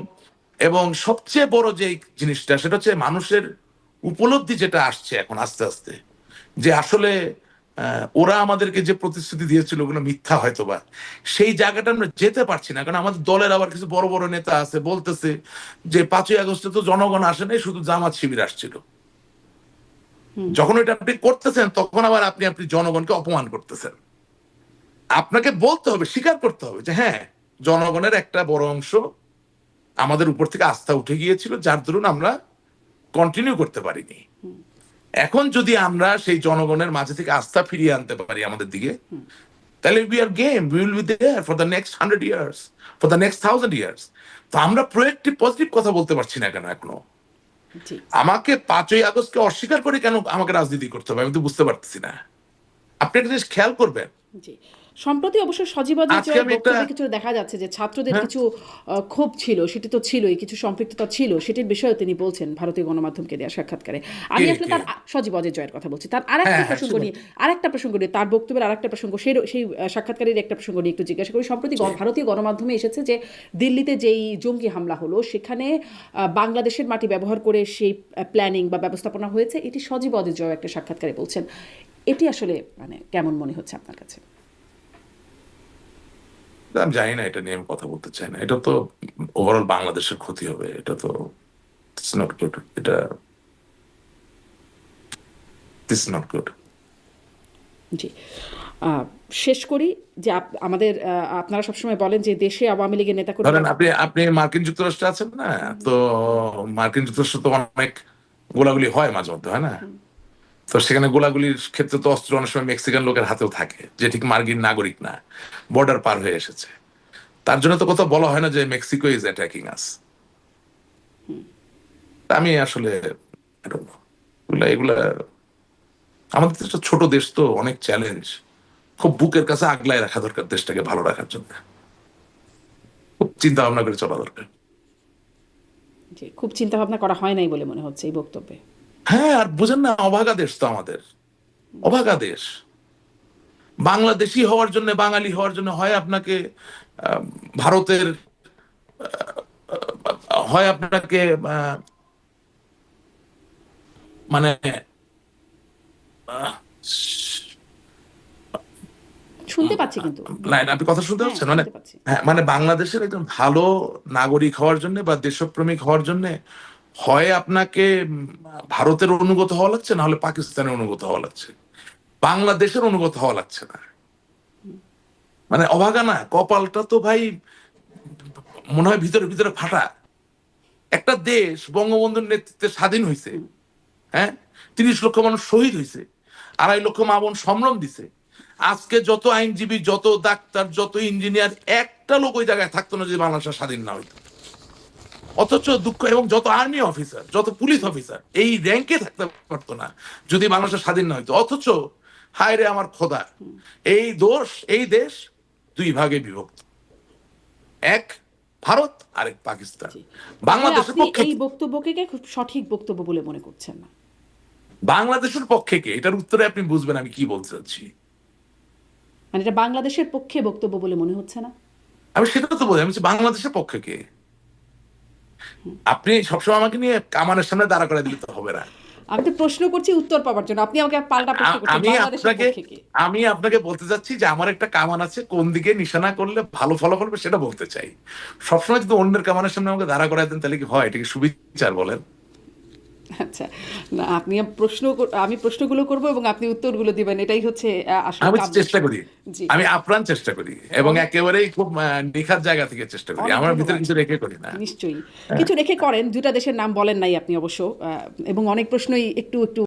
এবং সবচেয়ে বড় যে জিনিসটা, সেটা হচ্ছে মানুষের উপলব্ধি যেটা আসছে এখন আস্তে আস্তে, যে আসলে ওরা আমাদেরকে যে প্রতিশ্রুতি দিয়েছিল ওগুলো মিথ্যা হয়তোবা, সেই জায়গাটা আমরা যেতে পারছি না। কারণ আমাদের দলের আবার কিছু বড় বড় নেতা আছে, বলতেছে যে 5ই আগস্টে তো জনগণ আসে নাই, শুধু জামাত শিবির আসছিল। যখন এটা আপনি করতেছেন, তখন আবার আপনি জনগণকে অপমান করতেছেন। আপনাকে বলতে হবে, স্বীকার করতে হবে যে হ্যাঁ, জনগণের একটা বড় অংশ আমাদের উপর থেকে আস্থা উঠে গিয়েছিল, যার দরুন আমরা কন্টিনিউ করতে পারিনি। এখন যদি আমরা সেই জনগণের মাঝে থেকে আস্থা ফিরিয়ে আনতে পারি আমাদের দিকে, তাহলে we are game, we will be there for the next 100 years, for the next 1000 years. তো আমরা প্রোয়েক্টিভ পজিটিভ কথা বলতে পারছি না কেন এখনো? আমাকে 5ই আগস্টকে অস্বীকার করে কেন আমাকে রাজনীতি করতে হবে, আমি তো বুঝতে পারতেছি না। আপনি একটা জিনিস খেয়াল করবেন, সম্প্রতি অবশ্য সজীবদের আজকে আমি একটা বক্তব্যে কিছু দেখা যাচ্ছে যে ছাত্রদের হ্যাঁ কিছু ক্ষোভ ছিল, সেটি তো ছিলই, কিছু সম্পৃক্ততা ছিল, সেটির বিষয়ে তিনি বলছেন ভারতীয় গণমাধ্যমকে দেওয়া সাক্ষাৎকারে। আমি কে আসলে কে তার সজীব অজয় জয়ের কথা বলছি, তার হ্যাঁ হ্যাঁ আরেকটা প্রসঙ্গ নিয়ে, তার বক্তব্যের আরেকটা প্রসঙ্গ, সেই সাক্ষাৎকারের একটা প্রসঙ্গ নিয়ে একটু জিজ্ঞাসা করি। সম্প্রতি ভারতীয় গণমাধ্যমে এসেছে যে দিল্লিতে যেই জঙ্গি হামলা হলো, সেখানে বাংলাদেশের মাটি ব্যবহার করে সেই প্ল্যানিং বা ব্যবস্থাপনা হয়েছে, এটি সজীব অজয় জয় একটা সাক্ষাৎকারে বলছেন। এটি আসলে মানে কেমন মনে হচ্ছে আপনার কাছে? আমি জানি না, এটা নিয়ে আমি কথা বলতে চাই না। এটা তো ওভারঅল বাংলাদেশের ক্ষতি হবে, এটা তো ইটস নট গুড, এটা দিস নট গুড। জি, শেষ করি যে আমাদের আপনারা সবসময় বলেন যে দেশে আওয়ামী লীগের নেতা ধরেন আপনি আপনি মার্কিন যুক্তরাষ্ট্রে আছেন না, তো মার্কিন যুক্তরাষ্ট্রে তো অনেক গোলাগুলি হয় মাঝে মধ্যে, হয় না? তো সেখানে গোলাগুলির ক্ষেত্রে তো অস্ত্র অনেক সময় মেক্সিকান লোকের হাতেও থাকে, যে ঠিক মার্কিন নাগরিক না, বর্ডার পার হয়ে এসেছে। তার জন্য তো কথা বলা হয় না যে মেক্সিকো ইজ অ্যাটাকিং আস। আমি আসলে I don't know, এগুলা আমাদের তো একটা ছোট দেশ, তো অনেক চ্যালেঞ্জ, খুব বুকের কাছে আগলায় রাখা দরকার দেশটাকে ভালো রাখার জন্য, খুব চিন্তা ভাবনা করে চলা দরকার। জি, খুব চিন্তা ভাবনা করা হয় নাই বলে মনে হচ্ছে এই বক্তব্যে। হ্যাঁ, আর বুঝেন না, অভাগা দেশ তো আমাদের, অভাগা দেশ। বাংলাদেশি হওয়ার জন্য, বাঙালি হওয়ার জন্য হয় আপনাকে ভারতের, হয় আপনাকে মানে আহ, শুনতে পাচ্ছি কিন্তু। না, আপনি কথা শুনতে হ্যাঁ, পাচ্ছেন মানে, শুনতে পাচ্ছি। হ্যাঁ, মানে বাংলাদেশের একজন ভালো নাগরিক হওয়ার জন্য বা দেশপ্রেমিক হওয়ার জন্য হয় আপনাকে ভারতের অনুগত হওয়া লাগছে, না হলে পাকিস্তানের অনুগত হওয়া লাগছে, বাংলাদেশের অনুগত হওয়া লাগছে না। মানে অভাগা না, কপালটা তো ভাই মনে হয় ভিতরে ভিতরে ফাটা। একটা দেশ বঙ্গবন্ধুর নেতৃত্বে স্বাধীন হয়েছে, হ্যাঁ, 30 লক্ষ মানুষ শহীদ হয়েছে, 2.5 লক্ষ মা বোন সম্ভ্রম দিছে। আজকে যত আইনজীবী, যত ডাক্তার, যত ইঞ্জিনিয়ার, একটা লোক ওই জায়গায় থাকতো না যদি বাংলাদেশ স্বাধীন না হইতো। অথচ দুঃখ, এবং যত আর্মি অফিসার, যত পুলিশ অফিসার এই র্যাঙ্কে থাকতে পারতো না যদি বাংলাদেশ স্বাধীন না হইতো। অথচ হায় রে আমার খোদা, এই দেশ 2 ভাগে বিভক্ত। এক ভারত, আরেক পাকিস্তান। তাহলে বাংলাদেশের আপনি পক্ষে এই কি? বক্তব্যকে খুব সঠিক বক্তব্য বলে মনে করছেন না? বাংলাদেশের পক্ষে কে, এটার উত্তরে আপনি বুঝবেন আমি কি বলতে চাচ্ছি। মানে এটা বাংলাদেশের পক্ষে বক্তব্য বলে মনে হচ্ছে না? আমি সেটা তো বলি, আমি বলছি বাংলাদেশের পক্ষে কে। আপনি সবসময় আমাকে নিয়ে কামানের সামনে দাঁড়া করে দিলে তো হবে না। আমি তো প্রশ্ন করছি উত্তর পাওয়ার জন্য, আপনি আমাকে পাল্টা প্রশ্ন করছেন আমি বাংলাদেশের আপনাকে পক্ষে কে? আমি আপনাকে বলতে চাচ্ছি যে আমার একটা কামান আছে, কোন দিকে নিশানা করলে ভালো ফলাফল হবে সেটা বলতে চাই। সবসময় যদি অন্যের কামানের সামনে আমাকে দাঁড়া করায় দেন তাহলে কি হয়? এটা কি সুবিচার বলেন? আচ্ছা, না আপনি আমি প্রশ্নগুলো করব এবং আপনি উত্তরগুলো দিবেন, এটাই হচ্ছে আসলে আমি কাম্য। চেষ্টা করি, জি, আমি আপ্রাণ চেষ্টা করি এবং একেবারেই খুব নিখাত জায়গা থেকে চেষ্টা করি, অনেক আমার ভিতরে ধন্যবাদ। কিছু রেখে করি না। নিশ্চয়ই হ্যাঁ। কিছু রেখে করেন, দুটা দেশের নাম বলেন নাই আপনি অবশ্য, এবং অনেক প্রশ্নই একটু একটু